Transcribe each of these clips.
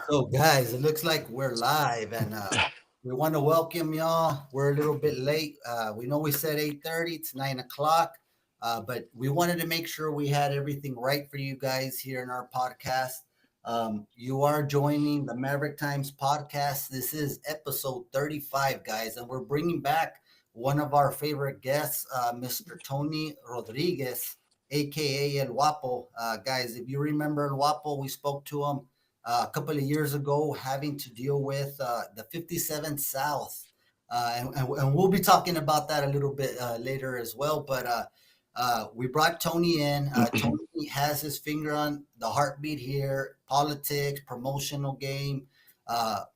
So, guys, it looks like we're live, and we want to welcome y'all. We're a little bit late. We know we said 8:30. It's 9 o'clock, but we wanted to make sure we had everything right for you guys here in our podcast. You are joining the Maverick Times podcast. This is episode 35, guys, and we're bringing back one of our favorite guests, Mr. Tony Rodriguez, aka El Guapo. Guys, if you remember El Guapo, we spoke to him a couple of years ago having to deal with the 57 South. And we'll be talking about that a little bit later as well. But we brought Tony in. Tony has his finger on the heartbeat here, politics, promotional game,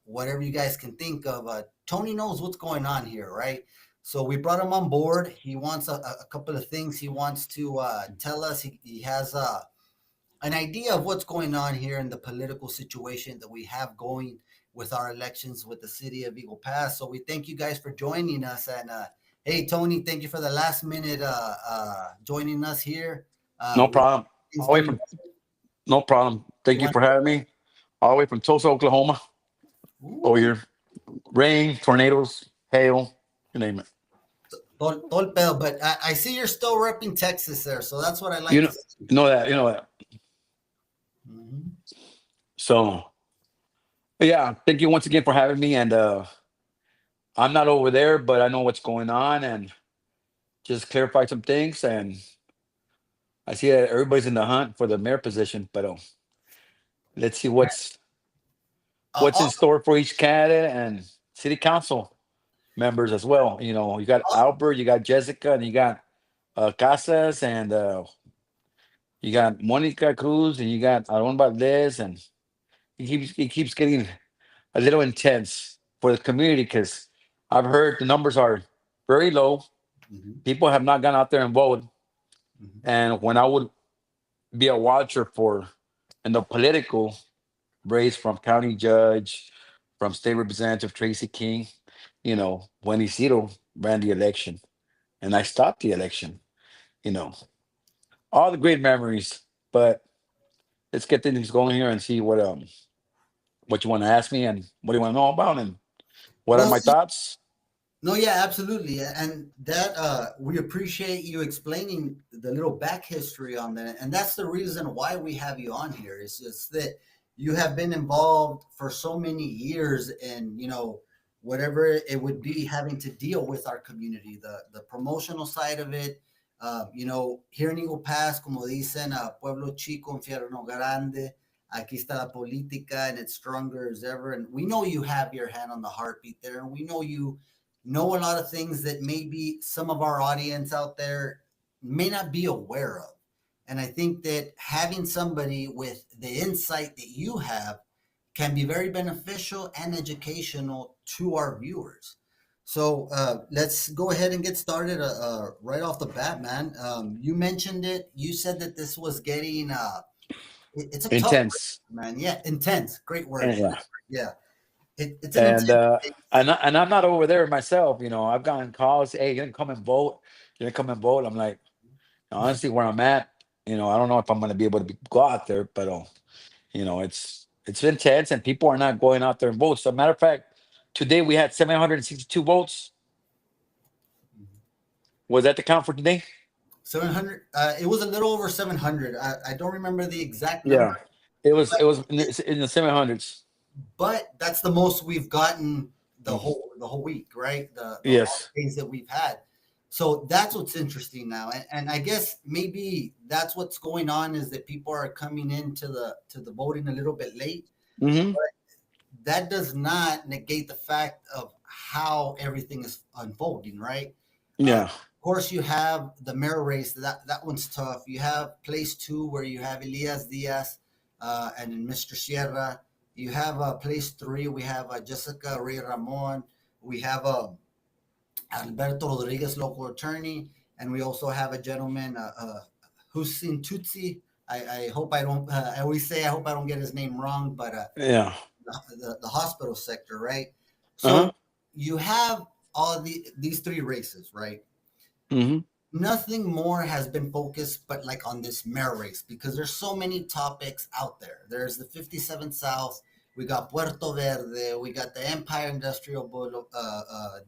whatever you guys can think of. Tony knows what's going on here, right? So we brought him on board. He wants a couple of things he wants to tell us. He has an idea of what's going on here in the political situation that we have going with our elections with the city of Eagle Pass. So we thank you guys for joining us. And hey, Tony, thank you for the last minute joining us here. No We problem. things All the way going. from No problem. Thank you Want, for having me. All the way from Tulsa, Oklahoma. Over ooh, here. Rain, tornadoes, hail, you name it. todo pedo, but I see you're still repping Texas there, so that's what I You like to know, see. you know that. Mhm. So yeah, thank you once again for having me. And I'm not over there, but I know what's going on and just clarify some things. And I see that everybody's in the hunt for the mayor position, but let's see what's in All, store for each candidate and city council members as well. You got all, Albert, you got Jessica, and you got Casas, and you got Monica Cruz, and you got Aaron Valdez, and he keeps getting a little intense for the community because I've heard the numbers are very low. mhm, People have not gone out there and voted, mhm. and when I would be a watcher for in the political race from county judge, from state representative Tracy King, when Isidro ran the election, and I stopped the election. You know, all the great memories, but let's get things going here and see what you want to ask me and what do you want to know about and what are Well, my thoughts. no, yeah, absolutely. And that we appreciate you explaining the little back history on that. And that's the reason why we have you on here is just that you have been involved for so many years in, whatever it would be having to deal with our community, the promotional side of it. Here in Eagle Pass, como dicen, Pueblo Chico, Infierno Grande, aquí está la política and it's stronger as ever. And we know you have your hand on the heartbeat there. And we know you know a lot of things that maybe some of our audience out there may not be aware of. And I think that having somebody with the insight that you have can be very beneficial and educational to our viewers. So let's go ahead and get started right off the bat, man. You mentioned it. You said that this was getting, it's a tough, Intense. man. Yeah, intense. Great word. And yeah. Yeah, it's an And intense uh space. and I'm not over there myself. I've gotten calls, hey, you're gonna come and vote. You're gonna come and vote. I'm like, honestly, where I'm at, I don't know if I'm gonna be able to go out there, but it's intense and people are not going out there and vote. So matter of fact, today we had 762 votes. Was that the count for today? 700. It was a little over 700. I don't remember the exact number, Yeah. It was but in the 700s. that's the most we've gotten the Mhm. whole week, right? The long Yes. days that we've had. So that's what's interesting now, and I guess maybe that's what's going on is that people are coming into the voting a little bit late. Hmm. That does not negate the fact of how everything is unfolding, right? Yeah. Of course, you have the mayor race. That one's tough. You have place two where you have Elias Diaz and then Mr. Sierra. You have place three. We have Jessica Ray Ramon. We have Alberto Rodriguez, local attorney, and we also have a gentleman, Hussein Tutsi. I hope I don't. I always say I hope I don't get his name wrong, but Yeah. the hospital sector, right? Uh-huh. So you have all these three races, right? Hmm. nothing more has been focused but like on this mayor race because there's so many topics out there. There's the 57 South, we got Puerto Verde, we got the Empire Industrial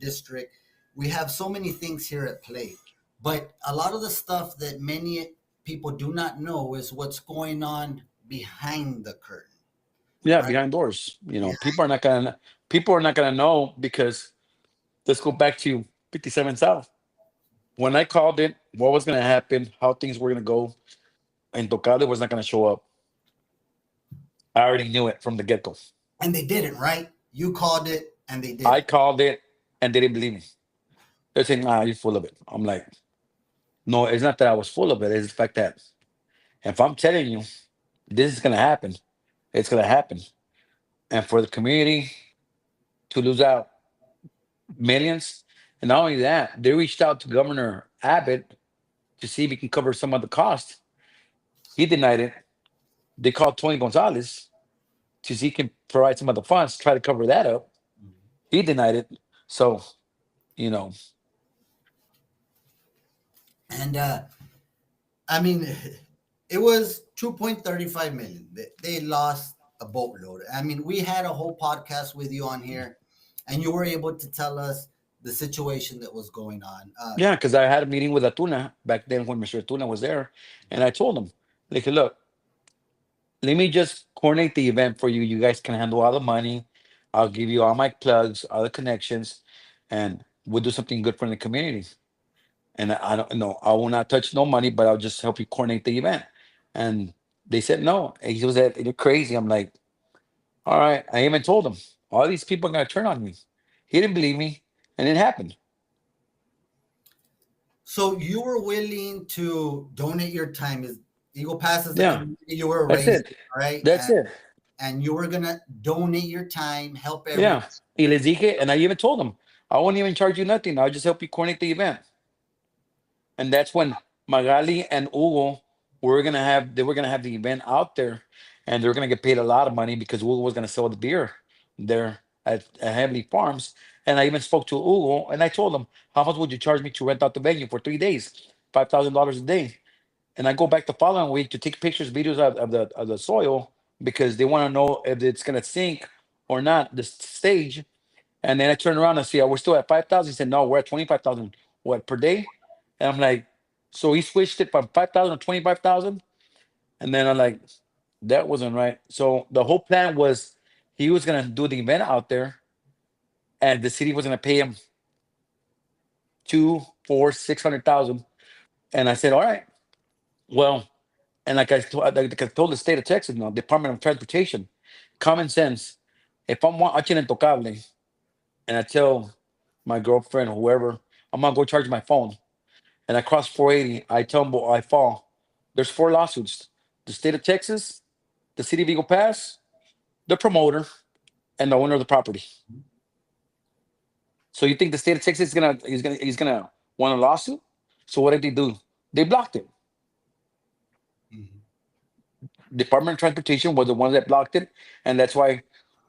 District. We have so many things here at play. But a lot of the stuff that many people do not know is what's going on behind the curtain, Yeah, right? behind doors. Yeah. People are not gonna know because let's go back to 57 South. When I called it, what was gonna happen, how things were gonna go, and Tocale was not gonna show up. I already knew it from the get go. And they didn't, right? You called it and they I didn't. called it and they didn't believe me. They're saying, "Ah, you're full of it." I'm like, "No, it's not that I was full of it. It's the fact that if I'm telling you this is gonna happen, it's gonna happen." And for the community to lose out millions, and not only that, they reached out to Governor Abbott to see if he can cover some of the cost. He denied it. They called Tony Gonzalez to see if he can provide some of the funds, try to cover that up. He denied it. So, you know, And I mean, it was 2.35 million. They lost a boatload. I mean, we had a whole podcast with you on here, and you were able to tell us the situation that was going on. yeah, because I had a meeting with Atuna back then when Mr. Atuna was there, and I told him, like, look, let me just coordinate the event for you. You guys can handle all the money. I'll give you all my plugs, all the connections, and we'll do something good for the community. And I don't know, I will not touch no money, but I'll just help you coordinate the event. And they said no. And he was like, you're crazy. I'm like, all right. I even told him, all these people are gonna turn on me. He didn't believe me, and it happened. so you were willing to donate your time. Is Eagle Pass as a Yeah, community you were that's raised, it. right? That's it. And you were gonna donate your time, help everybody. Yeah. Y les dije, and I even told him, I won't even charge you nothing. I'll just help you coordinate the event. And that's when Magali and Hugo they were gonna have the event out there, and they were gonna get paid a lot of money because Hugo was gonna sell the beer there at Heavenly Farms. And I even spoke to Hugo and I told him, how much would you charge me to rent out the venue for 3 days? $5,000 a day. And I go back the following week to take pictures, videos of the soil because they want to know if it's gonna sink or not, the stage. And then I turn around and see, we're still at 5,000. He said, no, we're at 25,000. What, per day? And I'm like, so he switched it from 5,000 to 25,000. And then I'm like, that wasn't right. So the whole plan was he was going to do the event out there and the city was going to pay him two, four, 600,000. And I said, all right, well, and like I told the state of Texas, Department of Transportation, common sense. If I'm watching Intocable and I tell my girlfriend or whoever, I'm gonna go charge my phone. And I cross 480, I tumble, I fall. There's four lawsuits. The state of Texas, the city of Eagle Pass, the promoter, and the owner of the property. So you think the state of Texas is gonna want a lawsuit? So what did they do? They blocked it. Mhm. Department of Transportation was the ones that blocked it, and that's why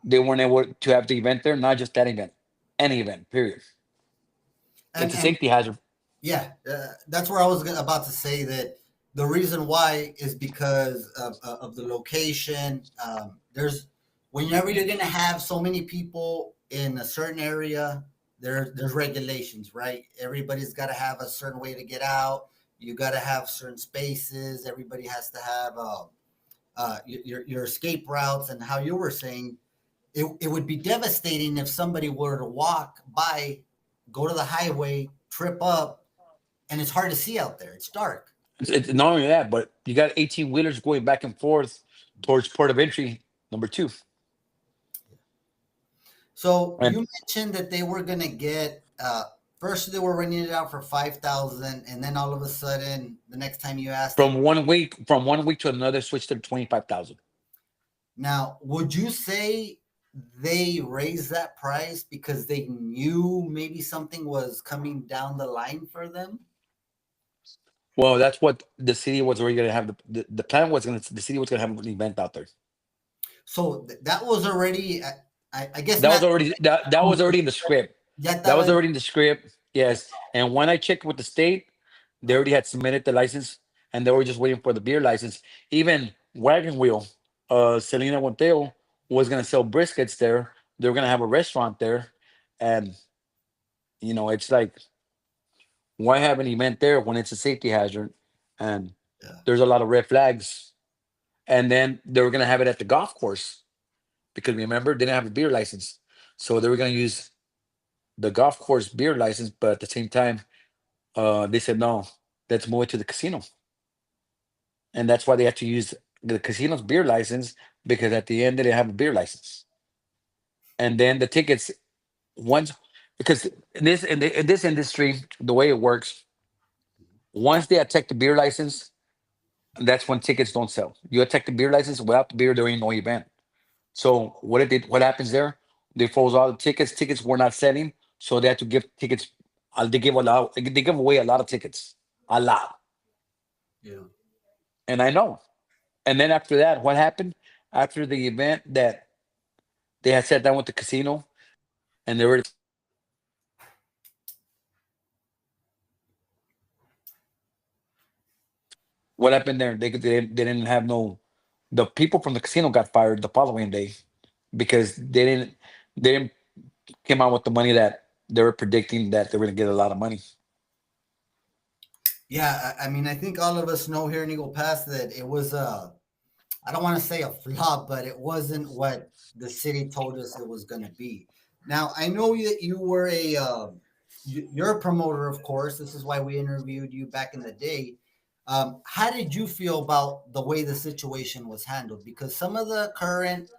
they weren't able to have the event there. Not just that event, any event. Period. It's a And safety hazard. yeah, that's where I was about to say that the reason why is because of the location. There's whenever you're going to have so many people in a certain area, there's regulations, right? Everybody's got to have a certain way to get out. You got to have certain spaces. Everybody has to have your escape routes. And how you were saying, it would be devastating if somebody were to walk by, go to the highway, trip up, and it's hard to see out there. It's dark. It's not only that, but you got 18 wheelers going back and forth towards port of entry number two. So And you mentioned that they were gonna get first they were renting it out for 5,000, and then all of a sudden the next time you asked them, from 1 week to another, switched to 25,000. now would you say they raised that price because they knew maybe something was coming down the line for them? Well, that's what the city was already going to have. The plan was going to the city was going to have an event out there. So that was already, I guess That was not. already that was already in the script. Ya That estaba was already in the script. Yes. And when I checked with the state, They already had submitted the license, and they were just waiting for the beer license. Even Wagon Wheel, Selena Monteo was gonna sell briskets there. They were gonna have a restaurant there, and it's like, why have an event there when it's a safety hazard, and Yeah. there's a lot of red flags. And then they were gonna have it at the golf course because remember they didn't have a beer license, so they were gonna use the golf course beer license, but at the same time, they said no, let's move it to the casino, and that's why they had to use the casino's beer license because at the end they didn't have a beer license. And then the tickets once because in this industry the way it works, once they attack the beer license, that's when tickets don't sell. You attack the beer license without the beer, there ain't no event. So what happens there? They froze all the tickets. Tickets were not selling, so they had to give tickets. They give away a lot of tickets, a lot. Yeah. And I know. And then after that, what happened? After the event that they had sat down with the casino and they were what happened there? They didn't have no. The people from the casino got fired the following day because they didn't came out with the money that they were predicting that they were going to get a lot of money. Yeah, I mean, I think all of us know here in Eagle Pass that it was I don't want to say a flop, but it wasn't what the city told us it was going to be. Now, I know that you were you're a promoter, of course. This is why we interviewed you back in the day. How did you feel about the way the situation was handled? Because some of the current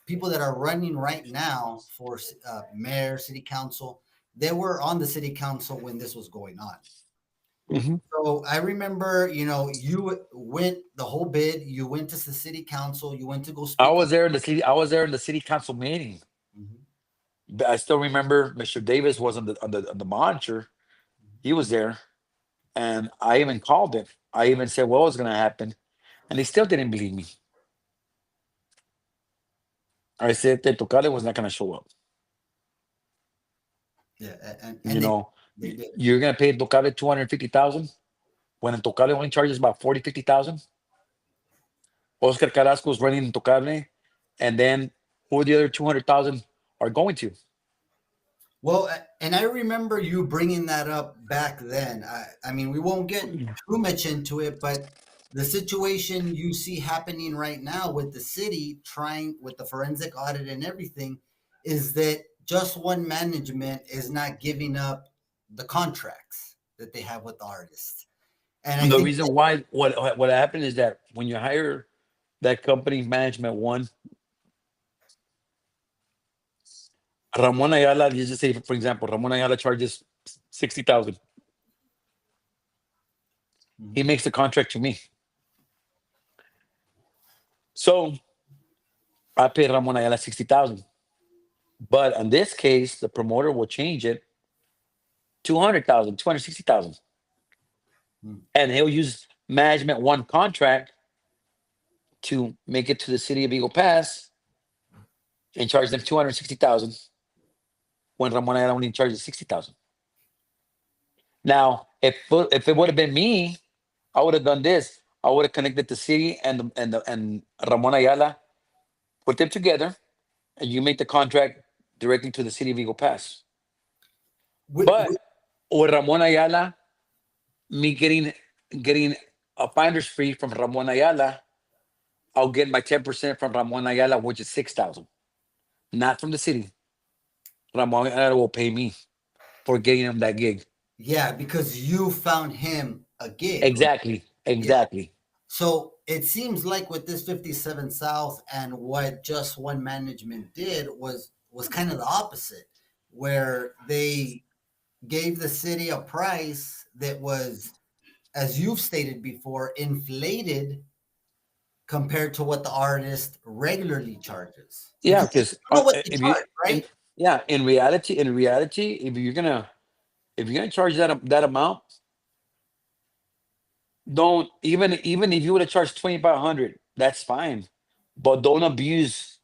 people that are running right now for mayor, city council, they were on the city council when this was going on. Mhm. So I remember, you went the whole bid. You went to the city council. You went to go I speak up. was there in the city. I was there in the city council meeting. Mhm, But I still remember Mr. Davis was on the monitor. He was there, and I even called him. I even said what was going to happen, and he still didn't believe me. I said that Tocale was not going to show up. yeah, and You know, they did. you're going to pay Tocale 250,000 when Tocale only charges about 40, 50,000. Oscar Carrasco is running Tocale, and then who the other 200,000 are going to? Well, and I remember you bringing that up back then. I mean, we won't get too much into it, but the situation you see happening right now with the city trying with the forensic audit and everything is that just one management is not giving up the contracts that they have with the artists. And I The think reason why what happened is that when you hire that company management one, Ramon Ayala, let's just say for example, Ramon Ayala charges 60,000. He Mhm. makes the contract to me. So I pay Ramon Ayala 60,000. But in this case, the promoter will change it 200,000, 260,000, Mhm. and he'll use management one contract to make it to the city of Eagle Pass and charge them 260,000 when Ramon Ayala only charges 60,000. Now, if it would have been me, I would have done this. I would have connected the city and Ramon Ayala, put them together, and you make the contract directly to the city of Eagle Pass. Wi- But wi- with Ramon Ayala, me getting a finder's fee from Ramon Ayala, I'll get my 10% from Ramon Ayala, which is 6,000, not from the city. Ramon Ayala will pay me for getting him that gig. yeah, because you found him a gig. Exactly, Yeah. exactly. So it seems like with this 57 South and what just one management did was kind of the opposite, where they gave the city a price that was, as you've stated before, inflated compared to what the artist regularly charges. Yeah, Because because you know what they if you charge, in right? yeah, in reality, if you're gonna charge that amount, don't even if you would have charged 2,500, that's fine, but don't abuse.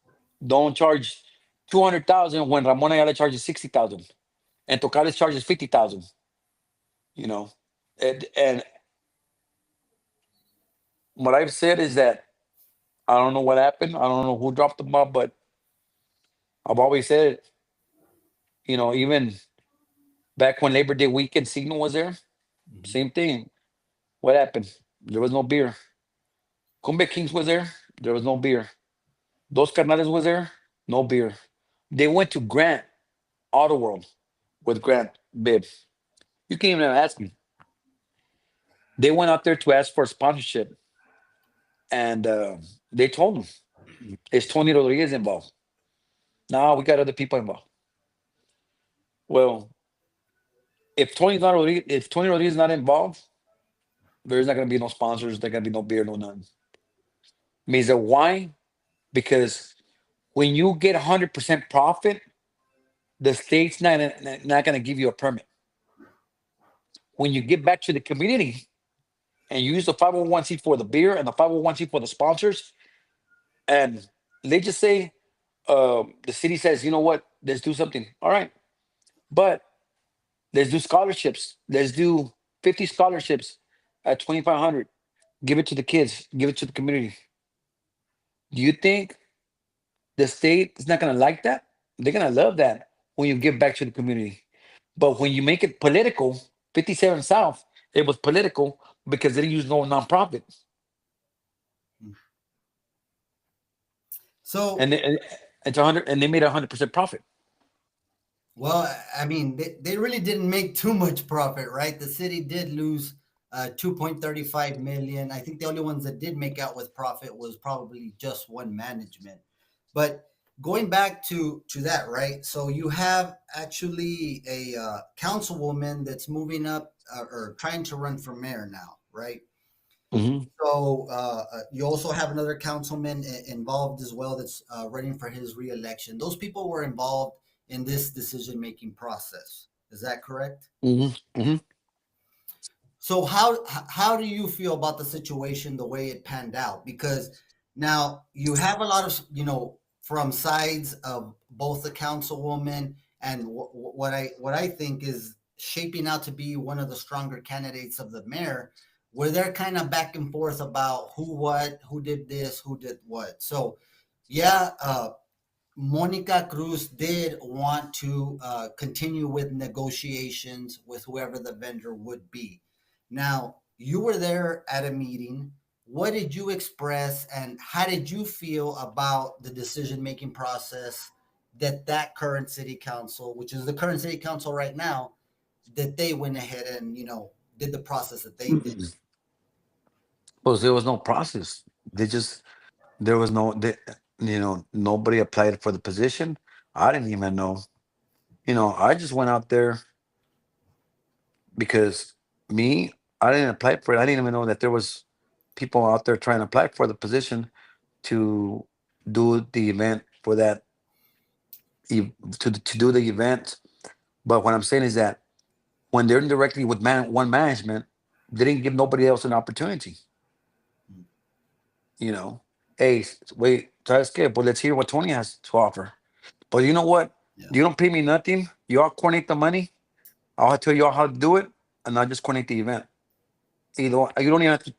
Don't charge 200,000 when Ramon Ayala charges 60,000 and Tocales charges 50,000. You know, And what I've said is that I don't know what happened. I don't know who dropped the ball, but I've always said, even back when Labor Day weekend Signal was there, Mhm. same thing. What happened? There was no beer. Cumbia Kings was there. There was no beer. Dos Carnales was there. No beer. They went to Grant Auto World with Grant Bib. You can't even ask me. They went out there to ask for a sponsorship, and they told them, "Is Tony Rodriguez involved?" No, we got other people involved. Well, if Tony Rodriguez is not involved, there's not going to be no sponsors. There's going to be no beer, no none. Means that why? Because when you get 100% profit, the state's not going to give you a permit. When you get back to the community and you use the 501c for the beer and the 501c for the sponsors, and they just say, the city says, you know what, let's do something. All right, but let's do scholarships. Let's do 50 scholarships at 2,500. Give it to the kids. Give it to the community. Do you think the state is not going to like that? They're going to love that when you give back to the community. But when you make it political, 57 South, it was political because they didn't use no nonprofit, So, and it's 100, and they made 100% profit. well, I mean, they really didn't make too much profit, right? The city did lose 2.35 million. I think the only ones that did make out with profit was probably just one management. But going back to that, right? So you have actually a councilwoman that's moving up or trying to run for mayor now, right? Hmm. So you also have another councilman involved as well that's running for his reelection. Those people were involved in this decision making process. Is that correct? Hmm. Hmm. So how do you feel about the situation the way it panned out? Because now you have a lot of from sides of both the councilwoman and what I think is shaping out to be one of the stronger candidates of the mayor, where they're kind of back and forth about who did this, who did what. So yeah, Monica Cruz did want to continue with negotiations with whoever the vendor would be. Now, you were there at a meeting. What did you express, and how did you feel about the decision making process that current city council, which is the current city council right now, that they went ahead and did the process that they did? Well, there was no process. There was no, nobody applied for the position. I didn't even know. I just went out there because I didn't apply for it. I didn't even know that there was people out there trying to apply for the position to do the event for that, to do the event. But what I'm saying is that when they're directly with one management, they didn't give nobody else an opportunity. You know, hey, wait, try to skip, but let's hear what Tony has to offer. But you know what? Yeah. You don't pay me nothing. You all coordinate the money. I'll tell you all how to do it, and I'll just coordinate the event. You don't even have to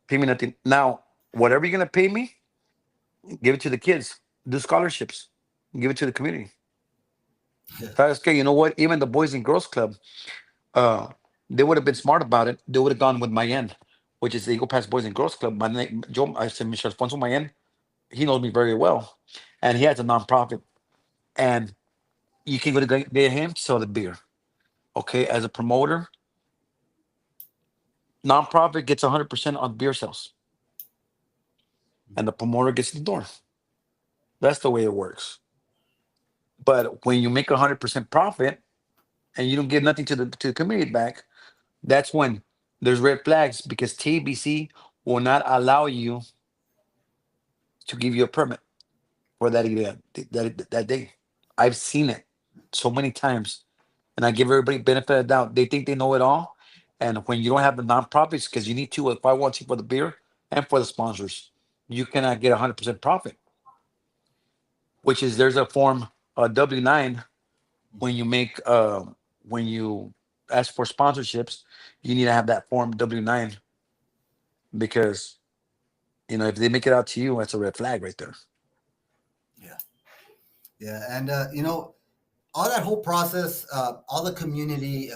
pay me nothing. Now, whatever you're gonna pay me, give it to the kids. Do scholarships. Give it to the community. That's okay. You know what? Even the Boys and Girls Club, uh, they would have been smart about it. They would have gone with Mayen, which is the Eagle Pass Boys and Girls Club. My name, Joe, I said Mr. Alfonso Mayen. He knows me very well, and he has a nonprofit. And you can go to get him to sell the beer. Okay, as a promoter, nonprofit gets 100% on beer sales, and the promoter gets the door. That's the way it works. But when you make 100% profit and you don't give nothing to the community back, that's when there's red flags because TBC will not allow you to give you a permit for that event that day. I've seen it so many times, and I give everybody benefit of the doubt. They think they know it all, and when you don't have the nonprofits, because you need to, if I want to for the beer and for the sponsors, you cannot get 100% profit. Which is there's a form W-9 when you make when you ask for sponsorships, you need to have that form W-9 because if they make it out to you, that's a red flag right there. Yeah. Yeah. And, all that whole process, all the community,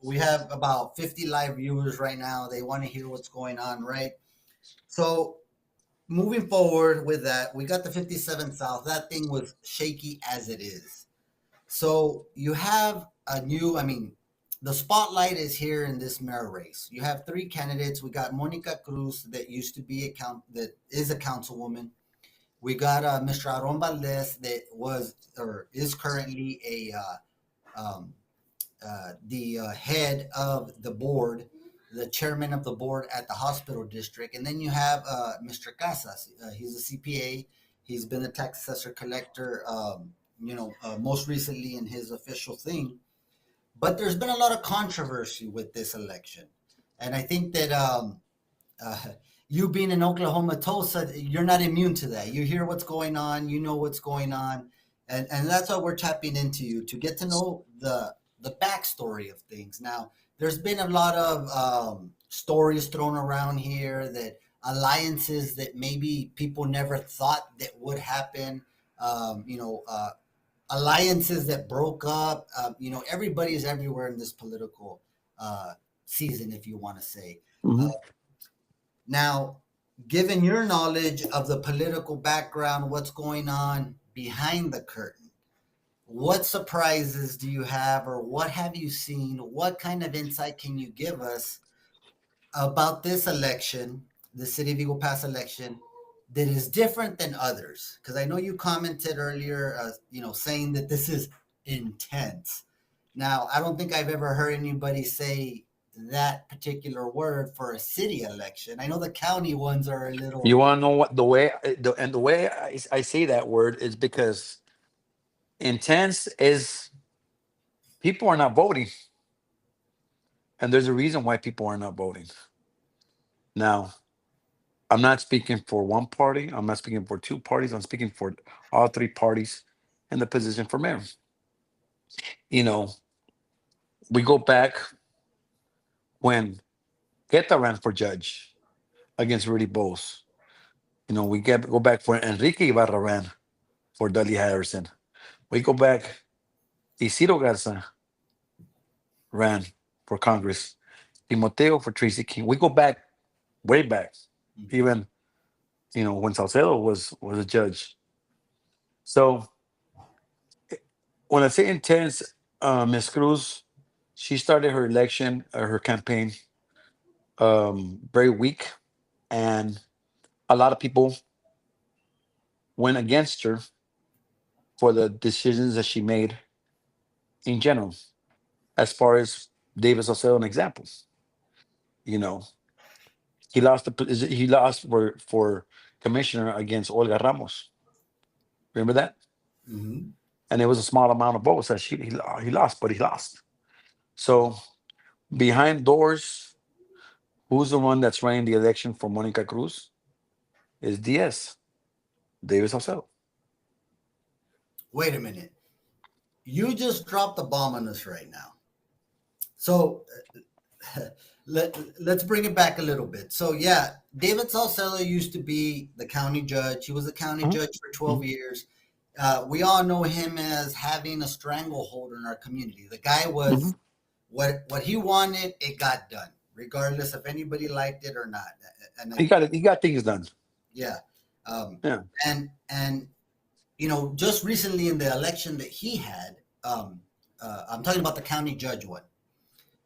we have about 50 live viewers right now. They want to hear what's going on, right? So moving forward with that, we got the 57 South. That thing was shaky as it is. So you have the spotlight is here in this mayor race. You have three candidates. We got Monica Cruz, that used to be that is a councilwoman. We got Mr. Aaron Valdez, that was or is currently um, the head of the board, the chairman of the board at the hospital district. And then you have Mr. Casas. He's a CPA. He's been a tax assessor collector, most recently in his official thing. But there's been a lot of controversy with this election. And I think that uh, you being in Oklahoma, Tulsa, you're not immune to that. You hear what's going on, you know what's going on, and that's why we're tapping into you to get to know the backstory of things. Now, there's been a lot of stories thrown around here that alliances that maybe people never thought that would happen. Alliances that broke up. Everybody is everywhere in this political season, if you want to say. Uh, Hmm. Now, given your knowledge of the political background, what's going on behind the curtain, what surprises do you have, or what have you seen? What kind of insight can you give us about this election, the City of Eagle Pass election, that is different than others? Because I know you commented earlier, saying that this is intense. Now, I don't think I've ever heard anybody say that particular word for a city election. I know the county ones are a You little. want to know what the way I say that word is because intense is people are not voting, and there's a reason why people are not voting. Now, I'm not speaking for one party. I'm not speaking for two parties. I'm speaking for all three parties in the position for mayor. You know, we go back when Queta ran for judge against Rudy Bowles. Go back when Enrique Ibarra ran for Dudley Harrison. We go back, Isidro Garza ran for Congress. Timoteo for Tracy King. We go back, way back, Mhm. even when Salcedo was a judge. So when I say intense, Miss Cruz, she started her election, her campaign, very weak, and a lot of people went against her for the decisions that she made in general. As far as David Saucedo, an example, you know, he lost for commissioner against Olga Ramos. Remember that? Mhm. And it was a small amount of votes that he lost, but he lost. So behind doors, who's the one that's running the election for Monica Cruz? Is DS, David Saucedo. Wait a minute. You just dropped the bomb on us right now. So let's bring it back a little bit. So yeah, David Salcedo used to be the county judge. He was a county Mhm, judge for mhm. 12 years. We all know him as having a stranglehold in our community. The guy Mhm. was what he wanted, it got done, regardless if anybody liked it or not. And He got it. He got things done. yeah, um, Yeah. and just recently in the election that he had, I'm talking about the county judge one.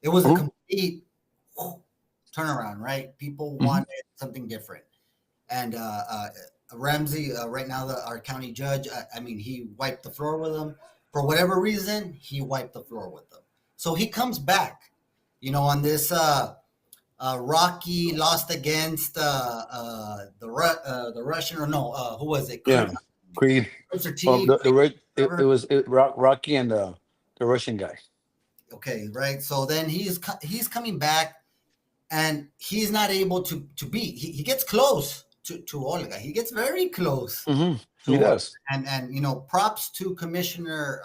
It was a Mhm, complete turnaround, right? People mhm. wanted something different. And Ramsey, right now, our county judge, he wiped the floor with them. For whatever reason, he wiped the floor with them. So he comes back, on this Rocky lost against the Russian, or no, who was it? Yeah. Creed. Mr. Well, T, it whatever. was Rocky and the Russian guy. Okay, right. So then he's coming back, and he's not able to beat. He gets close to Olga. He gets very close Hmm. to He Olga. does. And props to Commissioner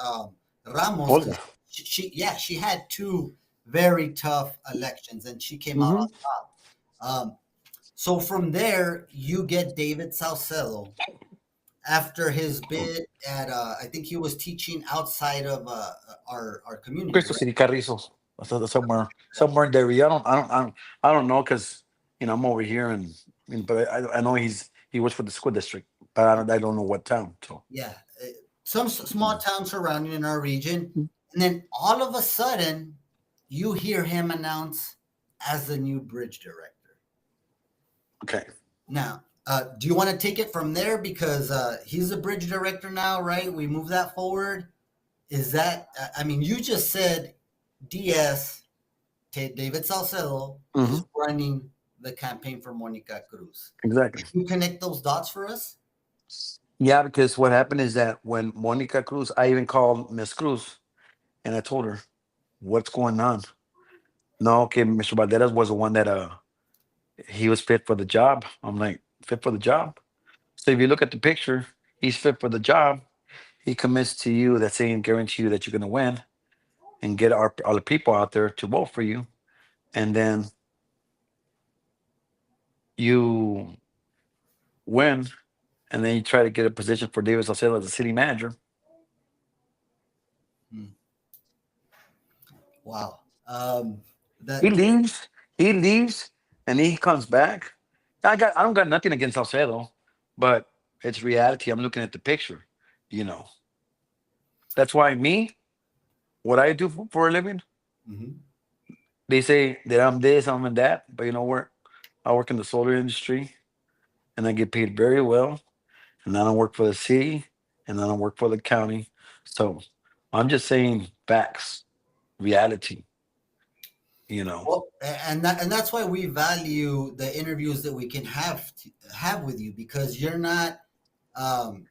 Ramos, because Olga. she had two very tough elections, and she came out Hmm. on top. So from there, you get David Saucedo after his bid at I think he was teaching outside of our community, Crystal right? City, Carrizo, somewhere in there. I don't know because I'm over here but I know he works for the school district, but I don't know what town. So Yeah, some small town surrounding in our region, and then all of a sudden, you hear him announce as the new bridge director. okay, Now, do you want to take it from there because he's a bridge director now, right? We move that forward. Is that? I mean, you just said DS David Salcedo hmm, is running the campaign for Monica Cruz. exactly. Can you connect those dots for us? Yeah, because what happened is that when Monica Cruz, I even called Miss Cruz and I told her what's going on. No, okay, Mr. Valdez was the one that he was fit for the job. I'm like, fit for the job. So if you look at the picture, he's fit for the job. He commits to you that saying guarantee you that you're gonna win and get all the people out there to vote for you. And then you win, and then you try to get a position for David Saucedo as a city manager. Hmm. Wow. He That leaves, he leaves, and he comes back. I don't got nothing against Salcedo, but it's reality. I'm looking at the picture, you know. That's why what I do for a living, mhm. they say that I'm this, I'm that, but you know what? I work in the solar industry and I get paid very well. And I don't work for the city and I don't work for the county. So I'm just saying facts, reality, you know. Well, and that's why we value the interviews that we can have with you because you're not I'm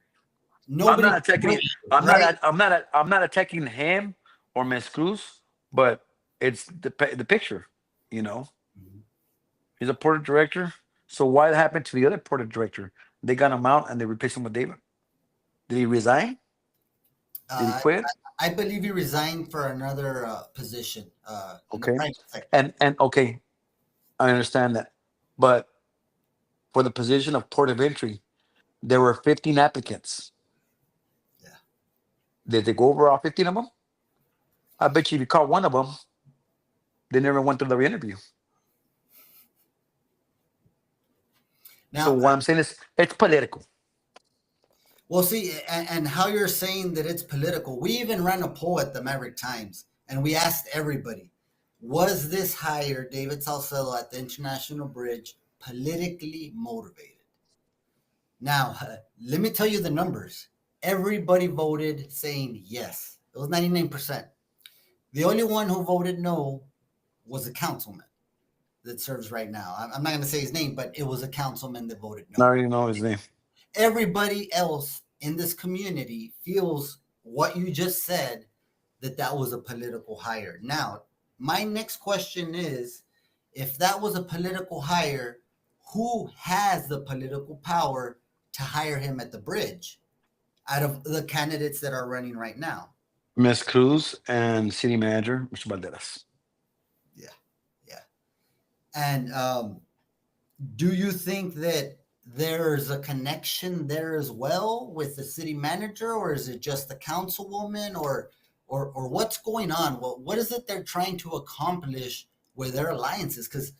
nobody not attacking it. right? I'm not attacking him or Miss Cruz, but it's the picture, you know. Mhm. He's a port director. So what happened to the other port director? They got him out and they replaced him with David. Did he resign? Did he Uh, quit? I believe he resigned for another position in the Okay. private sector. And okay, I understand that. But for the position of port of entry, there were 15 applicants. Yeah. Did they go over all 15 of them? I bet you if you caught one of them, they never went through the interview. So Now, what I'm saying is it's political. well, see, and how you're saying that it's political. We even ran a poll at the Maverick Times, and we asked everybody, was this hire, David Salcedo at the International Bridge, politically motivated? Now, let me tell you the numbers. Everybody voted saying yes. It was 99%. The only one who voted no was a councilman that serves right now. I'm not going to say his name, but it was a councilman that voted I no. already know his name. Everybody else in this community feels what you just said, that that was a political hire. Now, my next question is, if that was a political hire, who has the political power to hire him at the bridge out of the candidates that are running right now? Miss Cruz and city manager, Mr. Valderas. Yeah, yeah. And do you think that there's a connection there as well with the city manager, or is it just the councilwoman, or what's going on? What is it they're trying to accomplish with their alliances? Because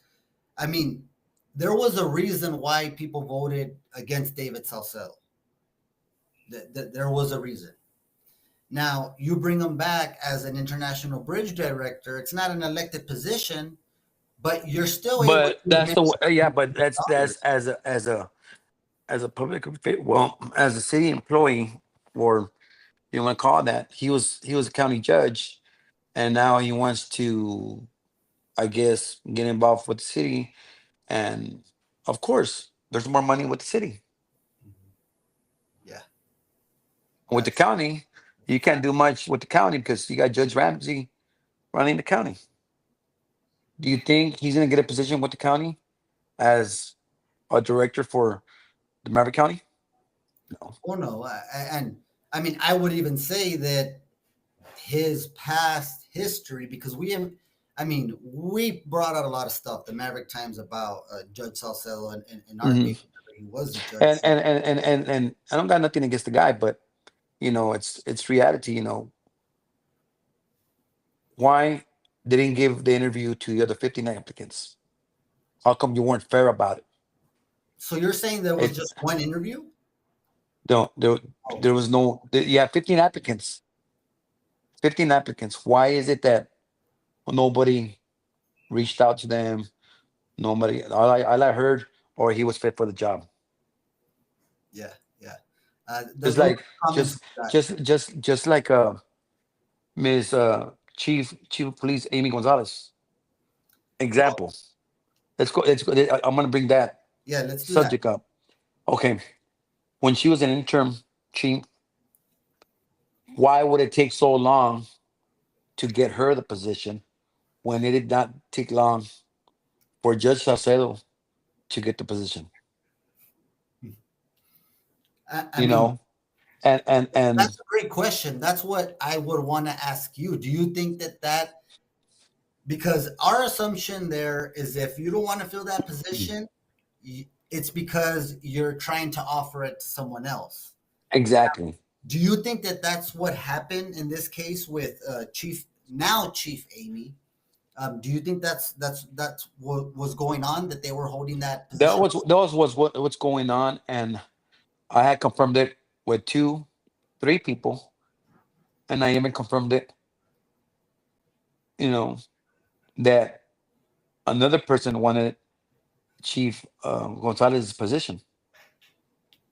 I mean, there was a reason why people voted against David Salcedo. There was a reason. Now you bring him back as an international bridge director. It's not an elected position, but you're still able But to that's the administer yeah. But that's dollars. as a public well as a city employee, or you want to call that. He was a county judge, and now he wants to, I guess, get involved with the city. And of course, there's more money with the city. Yeah, With the that's county, you can't do much with the county because you got Judge Ramsey running the county. Do you think he's going to get a position with the county as a director for the Maverick County? No. oh no, and I mean I would even say that his past history, because I mean, we brought out a lot of stuff, the Maverick Times, about Judge Salcedo in our Hmm. day whenever he was a judge. And I don't got nothing against the guy, but it's reality. Why didn't give the interview to the other 15 applicants? How come you weren't fair about it? So you're saying there was It just one interview? don't there Oh, there was no yeah, 15 applicants. 15 applicants. Why is it that nobody reached out to them? Nobody all I heard, or he was fit for the job. yeah, yeah. It's Those like are comments just we got. just like Ms. Chief of Police Amy Gonzalez. Well, Example. Let's go. I'm gonna bring that yeah, let's do that. subject up. Okay. When she was an interim chief, why would it take so long to get her the position when it did not take long for Judge Salcedo to get the position? I You mean, know, and that's a great question. That's what I would want to ask you. Do you think that because our assumption there is if you don't want to fill that position, it's because you're trying to offer it to someone else. exactly. Do you think that that's what happened in this case with Chief Amy? Do you think that's what was going on, that they were holding that That position? was what's going on, and I had confirmed it with two, three people, and I even confirmed it. You know that another person wanted Chief Gonzalez's position,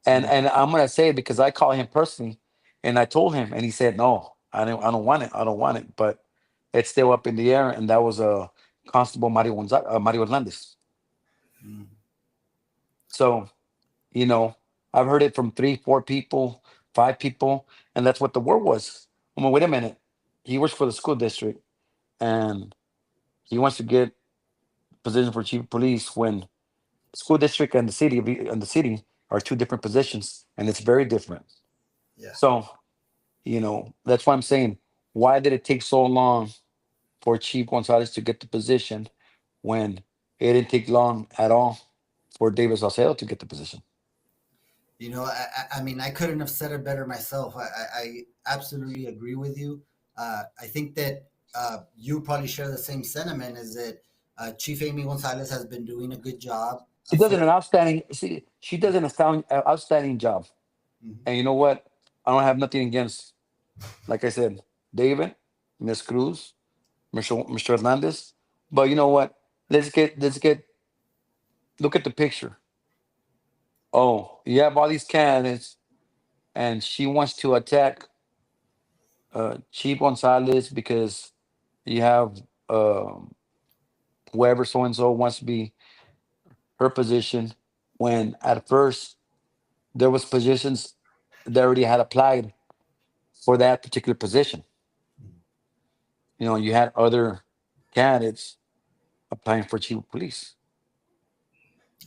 and I'm gonna say it because I called him personally, and I told him, and he said no, I don't want it, I don't want it, but it's still up in the air, and that was Constable Mario Hernandez. Mm, So you know, I've heard it from three, four people, five people, and that's what the word was. I'm like, wait a minute, he works for the school district, and he wants to get position for chief of police when school district and the city are two different positions, and it's very different. yeah. So that's why I'm saying, why did it take so long for Chief Gonzalez to get the position when it didn't take long at all for David Saucedo to get the position? I mean, I couldn't have said it better myself. I absolutely agree with you. I think that you probably share the same sentiment. Is that Chief Amy Gonzalez has been doing a good job She does for. an outstanding. She does an outstanding job. Mhm. And you know what? I don't have nothing against, like I said, David, Miss Cruz, Mr. Hernandez. But you know what? Let's get look at the picture. Oh, you have all these candidates, and she wants to attack Chief Gonzalez because you have whoever so and so wants to be her position. When at first there was positions that already had applied for that particular position. You had other candidates applying for chief of police.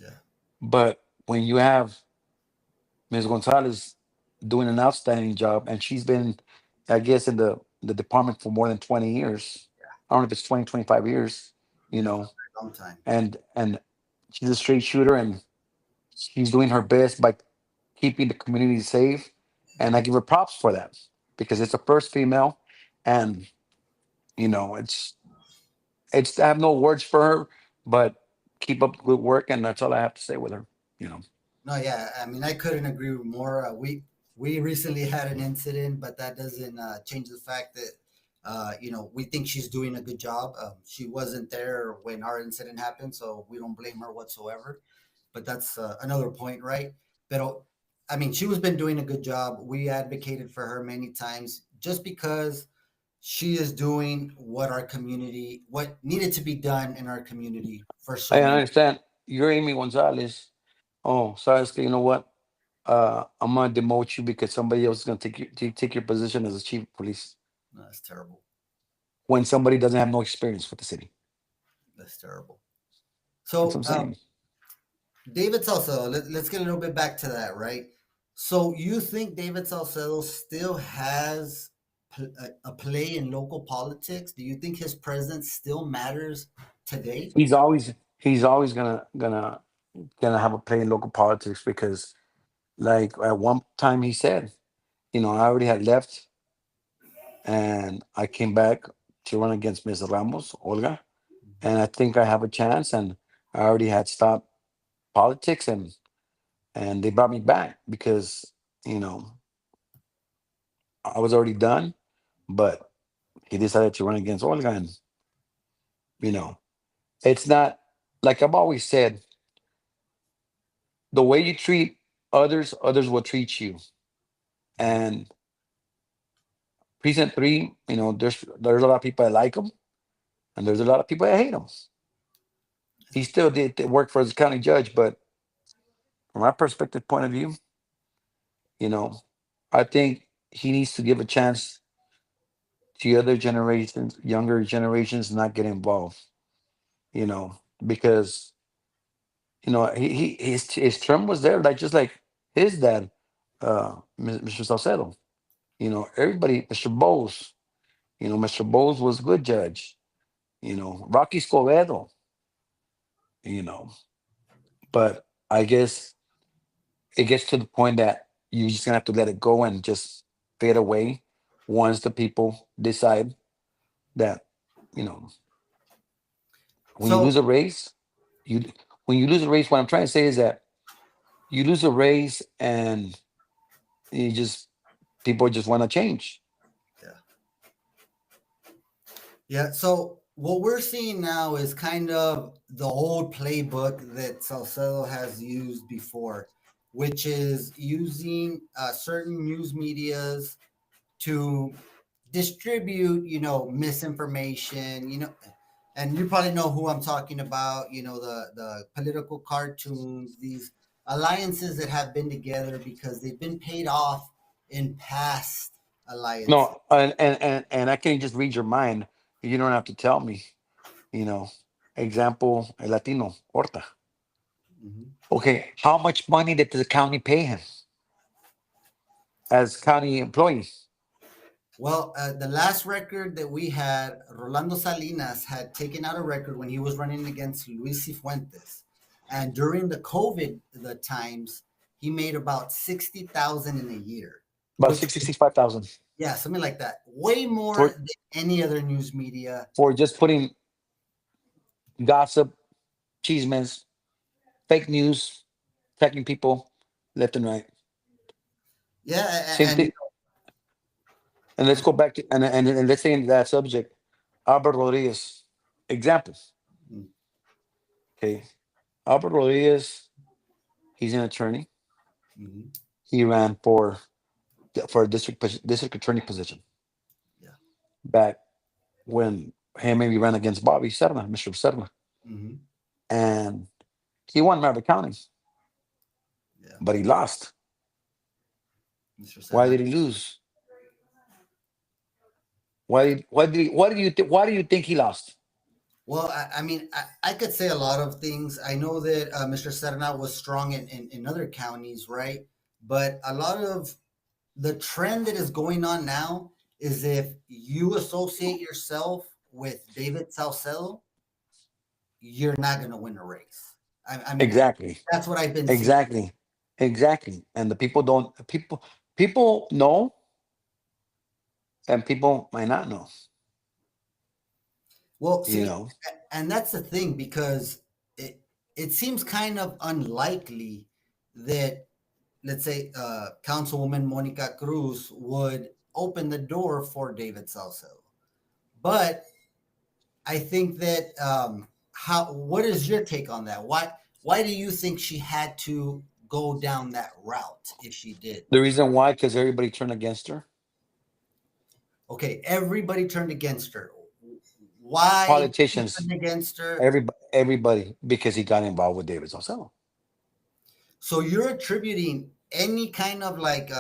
Yeah. But when you have Ms. Gonzalez doing an outstanding job, and she's been, I guess, in the department for more than 20 years. I don't know if it's 20, 25 years, you Yeah, for know, a long time. and she's a straight shooter, and she's doing her best by keeping the community safe. And I give her props for that because it's the first female, and it's I have no words for her, but keep up good work, and that's all I have to say with her. You know. No, yeah. I mean, I couldn't agree more. We recently had an incident, but that doesn't change the fact that we think she's doing a good job. She wasn't there when our incident happened, so we don't blame her whatsoever. But that's another point, right? But I mean, she was been doing a good job. We advocated for her many times, just because she is doing what needed to be done in our community for I so many. understand you're Amy Gonzalez. Oh, sorry, you know what? I'm gonna demote you because somebody else is gonna take your position as a chief of police No, that's terrible. when somebody doesn't have no experience with the city. That's terrible. That's what So, I'm saying. David Salcedo, let's get a little bit back to that, right? So, you think David Salcedo still has a play in local politics? Do you think his presence still matters today? He's always gonna have a play in local politics because, like, at one time he said, I already had left and I came back to run against Ms. Ramos, Olga, and I think I have a chance. And I already had stopped politics, and they brought me back because you know I was already done, but he decided to run against Olga, and you know it's not like I've always said. The way you treat others, others will treat you. And Precinct 3, there's a lot of people that like him, and there's a lot of people that hate him. He still did work for his county judge, but from my perspective point of view, you know, I think he needs to give a chance to other generations, younger generations, not get involved. Because his term was there, like just like his dad, Mr. Salcedo. Everybody, Mr. Bowes. Mr. Bowles was a good judge. Rocky Escobedo. You know, but I guess it gets to the point that you just gonna have to let it go and just fade away once the people decide that you know when you lose So a race, you when you lose a race. What I'm trying to say is that you lose a race and you just people just want to change. yeah, yeah. So what we're seeing now is kind of the old playbook that Salcedo has used before, which is using certain news medias to distribute, misinformation, and you probably know who I'm talking about, the political cartoons, these alliances that have been together because they've been paid off in past alliances. No, and I can just read your mind. You don't have to tell me. You know, example, el Latino Horta. Mhm. Okay, how much money did the county pay him as county employee? Well, the last record that we had, Rolando Salinas had taken out a record when he was running against Luis Cifuentes, and during the times, he made about 60,000 in a year, About which 65,000 yeah, something like that, way more for than any other news media. just putting gossip, chismes, fake news, attacking people left and right. Yeah, Same and thing. And let's go back to and let's say in that subject, Albert Rodriguez. Example. Okay, Albert Rodriguez. He's an attorney. mhm, He ran for a district attorney position yeah, back when him maybe ran against Bobby Serna, Mr. Serna, hmm, and he won Maverick County, yeah, but he lost. Mr. Why Serna. did he lose? Why do you think he lost? Well, I mean, I could say a lot of things. I know that Mr. Serna was strong in other counties, right? But a lot of the trend that is going on now is if you associate yourself with David Saucedo, you're not going to win a race. I mean, Exactly. that's what I've been seeing. Exactly. Exactly. And the people don't people know and people might not know. Well, You see, know. and that's the thing because it seems kind of unlikely that, let's say, Councilwoman Monica Cruz would open the door for David Salcedo. But I think that how what is your take on that? Why do you think she had to go down that route if she did? The reason why, because everybody turned against her. Okay, everybody turned against her. Why Politicians, turned against her? everybody, because he got involved with David Saucedo. So you're attributing any kind of like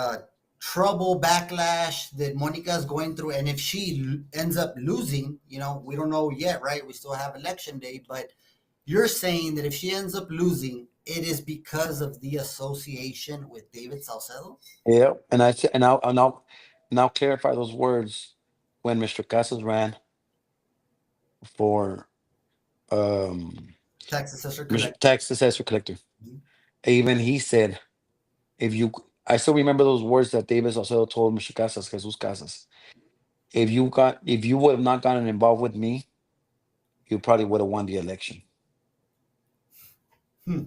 trouble backlash that Monica is going through, and if she ends up losing, we don't know yet, right? We still have election day, but you're saying that if she ends up losing, it is because of the association with David Salcedo? Yeah, and I said, and I Now clarify those words when Mr. Casas ran for um Tax assessor collect. tax assessor collector. Even he said, if you, I still remember those words that David Saucedo told Mr. Casas, Jesus Casas. If you would have not gotten involved with me, you probably would have won the election. Hmm.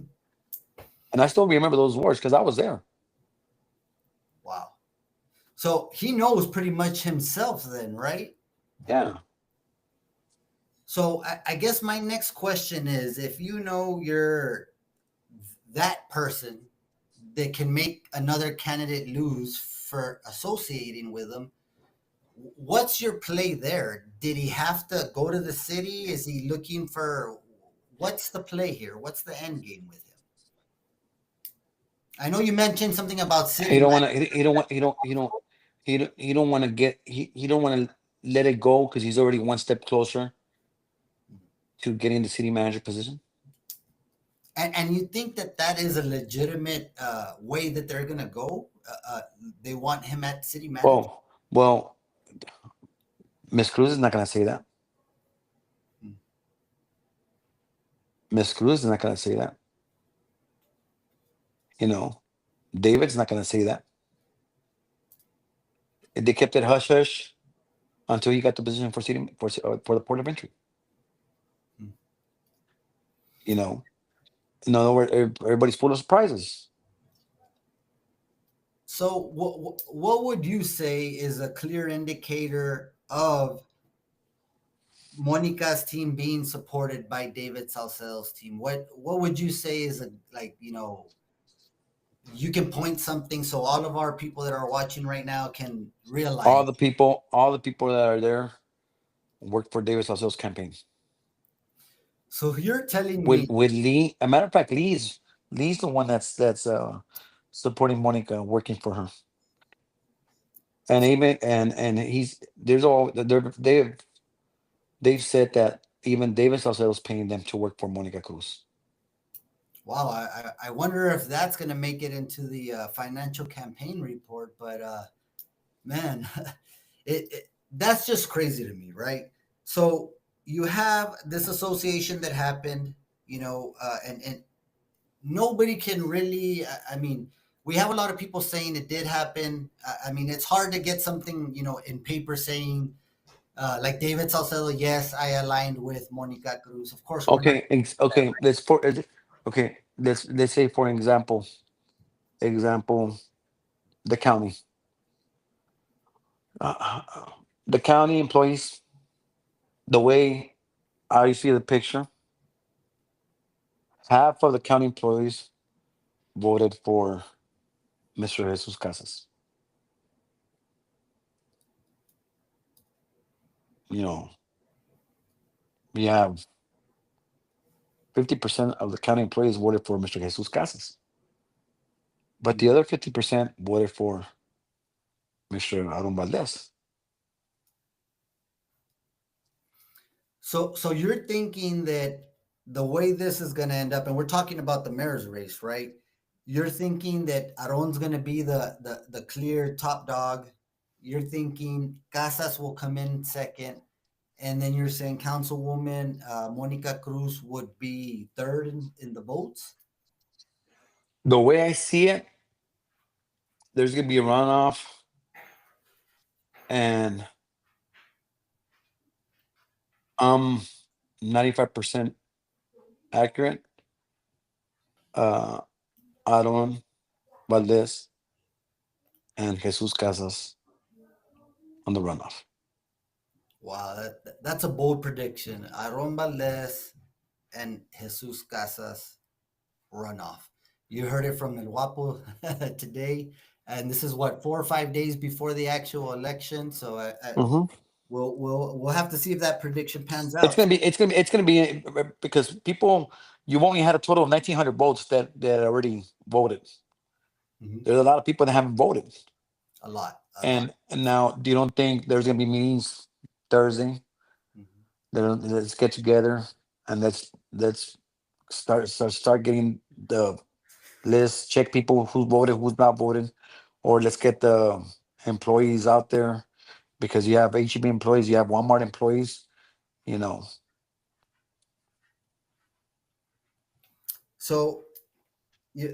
And I still remember those words because I was there. Wow. So he knows pretty much himself then, right? Yeah. So I guess my next question is, if you know you're that person that can make another candidate lose for associating with them, what's your play there? Did he have to go to the city? Is he looking for, what's the play here? What's the end game with him? I know you mentioned something about He city don't man. want to. He don't want. He don't want to get. He don't want to let it go because he's already one step closer to getting the city manager position. And you think that that is a legitimate way that they're going to go? They want him at city manager? Well, Miss Cruz is not going to say that. Hmm. Miss Cruz is not going to say that. You know, David's not going to say that. They kept it hush hush until he got the position for city for the port of entry. Hmm. You know, in other words, everybody's full of surprises. So, what would you say is a clear indicator of Monica's team being supported by David Salcedo's team? What would you say is a, like, you can point something so all of our people that are watching right now can realize. All the people that are there work for David Saucedo's campaign. So you're telling me, With Lee, a matter of fact, Lee's the one that's supporting Monica, working for her, and even and he's there's all they've said that even David Saucedo's paying them to work for Monica Cruz. wow, I wonder if that's going to make it into the financial campaign report. But man, that's just crazy to me, right? So you have this association that happened, and nobody can really. I mean, we have a lot of people saying it did happen. I mean, it's hard to get something, in paper saying. Like David Salcedo, yes, I aligned with Monica Cruz. Of course, we're not. Okay. Okay. Let's say for example, the county, the county employees. The way I see the picture, half of the county employees voted for Mr. Jesus Casas. You know, we have 50% of the county employees voted for Mr. Jesus Casas, but the other 50% voted for Mr. Aaron Valdez. So you're thinking that the way this is going to end up, and we're talking about the mayor's race, right? You're thinking that Aron's going to be the clear top dog. You're thinking Casas will come in second, and then you're saying Councilwoman Monica Cruz would be third in the votes. The way I see it, there's going to be a runoff, and I'm 95% accurate. Uh, Aaron Valdez and Jesus Casas on the runoff. Wow, that's a bold prediction. Aron Valdez and Jesus Casas runoff. You heard it from El Guapo today, and this is what 4 or 5 days before the actual election. So Mhm. we'll have to see if that prediction pans out. It's gonna be because people, you've only had a total of 1,900 votes that already voted. Mhm. There's a lot of people that haven't voted, A lot. and now you don't think there's gonna be meetings Thursday? Mhm. Let's get together and let's start getting the list, check people who voted, who's not voted, or let's get the employees out there because you have HEB employees, you have Walmart employees, you know. So,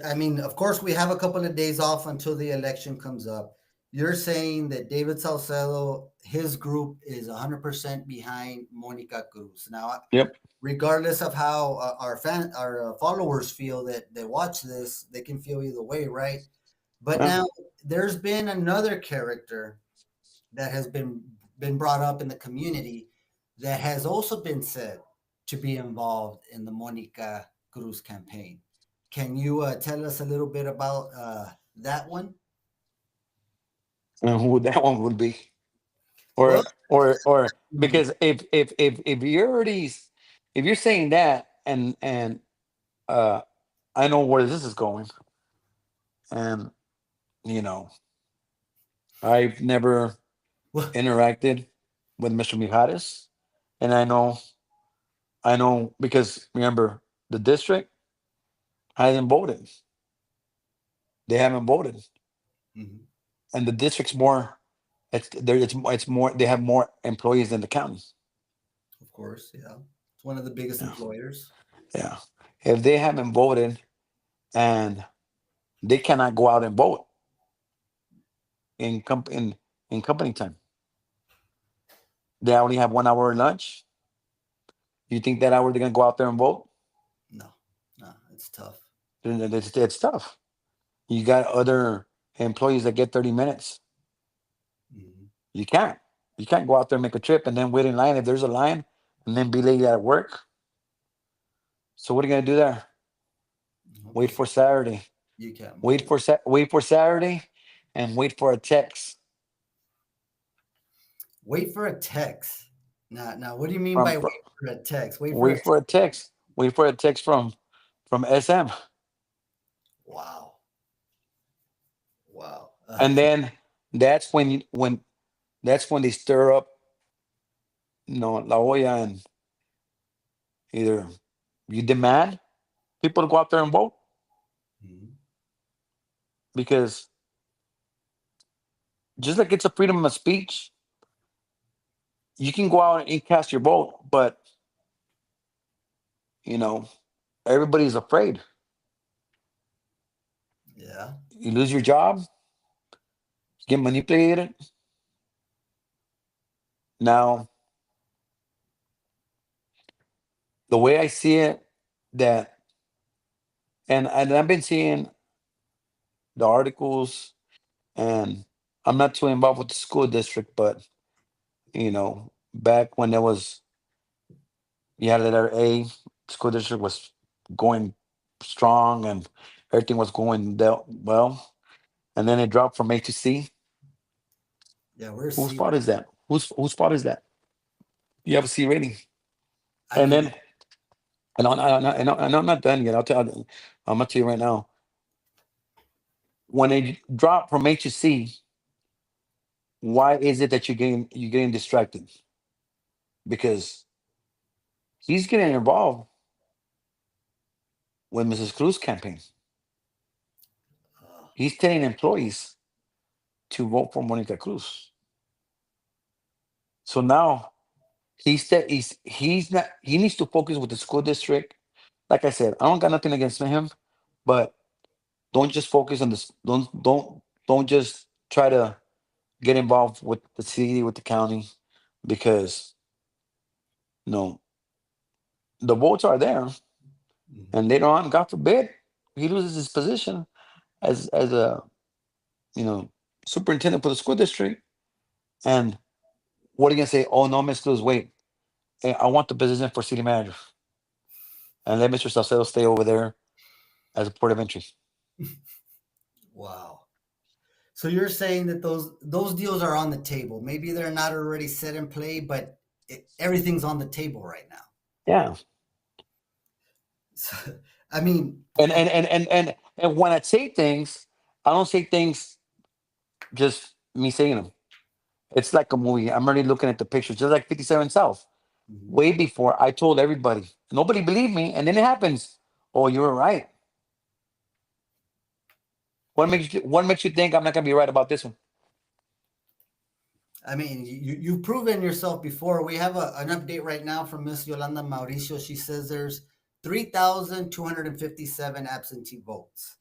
I mean, of course, we have a couple of days off until the election comes up. You're saying that David Salcedo, his group is 100% behind Monica Cruz. Now, Yep. regardless of how our followers feel that they watch this, they can feel either way, right? But Yeah. now there's been another character that has been brought up in the community that has also been said to be involved in the Monica Cruz campaign. Can you tell us a little bit about that one? And who that one would be? Well, Or mm, because if you're already if you're saying that and uh I know where this is going, and you know, I've never well, interacted with Mr. Mijares, and I know because remember the district hasn't voted. They haven't voted, mhm, and the district's more. It's there. It's more. They have more employees than the county. of course, yeah, it's one of the biggest Yeah, employers. yeah. If they haven't voted and they cannot go out and vote in company time, they only have 1 hour lunch. You think that hour they're gonna go out there and vote? No, no, it's tough. Then it's tough. You got other employees that get 30 minutes. Mhm. You can't. You can't go out there and make a trip and then wait in line if there's a line and then be late at work. So what are you gonna do there? Wait Okay, for Saturday. you can't Wait move. for wait for Saturday, and wait for a text Wait for a text. Now, what do you mean from, by wait for a text? Wait for a wait for a text. Wait for a text from SM, wow, wow. and then that's when that's when they stir up, La Olla, and either you demand people to go out there and vote Mhm. because just like it's a freedom of speech, you can go out and cast your vote, but you know everybody's afraid. Yeah. You lose your job, you get manipulated. Now, the way I see it, that and I've been seeing the articles, and I'm not too involved with the school district, but back when there was you had letter A, school district was going strong and everything was going well, and then it dropped from A to C. Yeah, we're Whose see. fault is that? Whose fault is that? You have a C rating, I and mean, then and I'm not done yet. I'm gonna tell you right now. When it dropped from A to C, why is it that you're getting distracted? Because he's getting involved with Mrs. Cruz campaign. uh, He's telling employees to vote for Monica Cruz. So now he's not he needs to focus with the school district. Like I said, I don't got nothing against him, but don't just focus on this. Don't just try to get involved with the city, with the county, because no, the votes are there, mhm. and later on, God forbid, he loses his position as a you know superintendent for the school district. And what are you gonna say? Oh no, Miss Cruz, wait, I want the position for city manager, and let Mr. Salcedo stay over there as a port of entry. Wow. So you're saying that those deals are on the table. Maybe they're not already set in play, but everything's on the table right now. Yeah, So, I mean, and when I say things, I don't say things just me saying them. It's like a movie. I'm already looking at the pictures, just like 57 South. mhm. Way before I told everybody, nobody believed me, and then it happens. Oh, you were right. What makes you think I'm not gonna be right about this one? I mean, you've proven yourself before. We have an update right now from Miss Yolanda Mauricio. She says there's 3,257 absentee votes.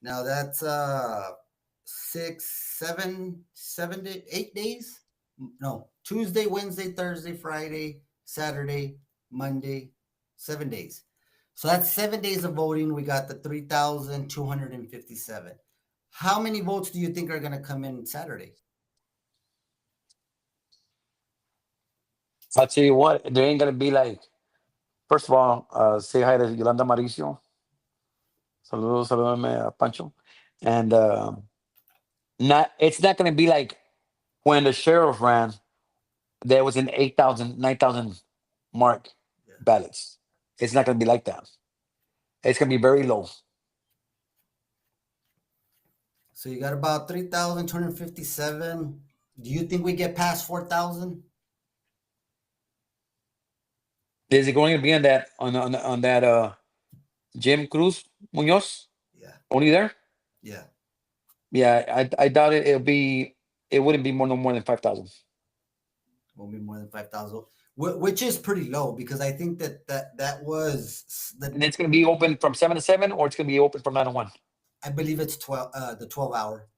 Now that's 8 days. No, Tuesday, Wednesday, Thursday, Friday, Saturday, Monday, 7 days. So that's 7 days of voting. We got the 3,257. How many votes do you think are going to come in Saturday? I'll tell you what, there ain't gonna be like. First of all, say hi to Yolanda Mauricio. Saludos, saludame a Pancho. And not, it's not gonna be like when the sheriff ran. There was an 8,000, 9,000 mark Yeah. ballots. It's not gonna be like that. It's gonna be very low. So you got about 3,257. Do you think we get past 4,000? Is it going to be on that on that Jim Cruz Munoz? Yeah. Only there? Yeah. Yeah, I doubt it. It wouldn't be no more than 5,000. Won't be more than 5,000, which is pretty low because I think that was And it's gonna be open from 7 to 7, or it's gonna be open from 9 to 1. I believe it's 12, the 12 hour,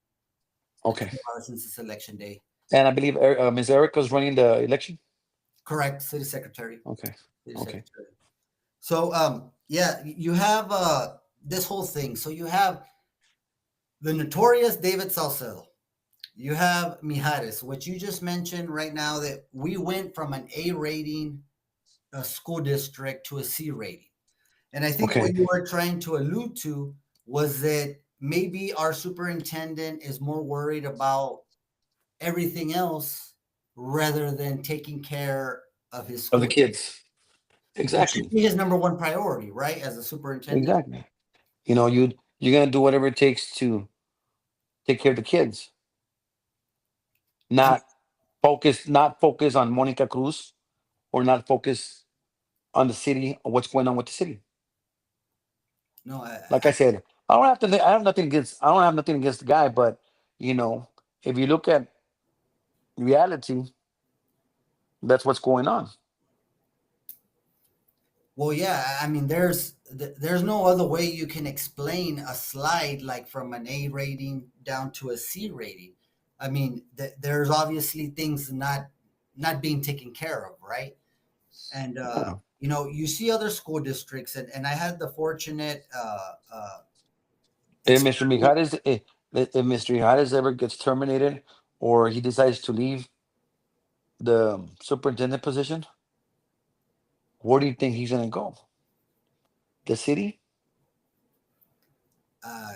the Okay. 12 hours since it's election day. And I believe Ms. Erica's running the election. Correct. City secretary. Okay. City Okay. secretary. So, yeah, you have this whole thing. So you have the notorious David Saucedo. You have Mijares, which you just mentioned right now that we went from an A rating a school district to a C rating. And I think Okay. what you were trying to allude to was that maybe our superintendent is more worried about everything else rather than taking care of his Of the school, kids. which should Exactly. be his number one priority, right? As a superintendent. Exactly. You're gonna do whatever it takes to take care of the kids. I mean, Not focus on Monica Cruz, or not focus on the city or what's going on with the city. no, Like I said, I don't have nothing against the guy, but you know, if you look at reality, that's what's going on. well, yeah. I mean, there's no other way you can explain a slide like from an A rating down to a C rating. I mean, there's obviously things not being taken care of, right? And Yeah. you see other school districts, and I had the fortunate If Mr. experience. Mijares, if Mr. Mijares ever gets terminated, or he decides to leave the superintendent position, where do you think he's gonna go? The city? Uh,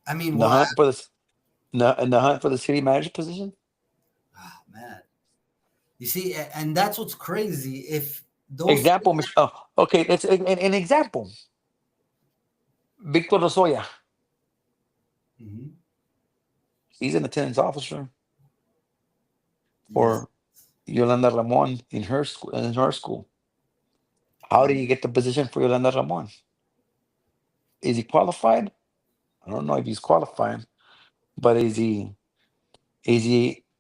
I mean, In the well, hunt for the no, in the hunt for the city manager position? oh, man, you see, and that's what's crazy. If those, Example, okay, it's an example. Victor Lozoya, Mhm. he's an attendance officer Yes, for Yolanda Ramon in her school. In her school, how did yeah. he get the position for Yolanda Ramon? Is he qualified? I don't know if he's qualified, but is he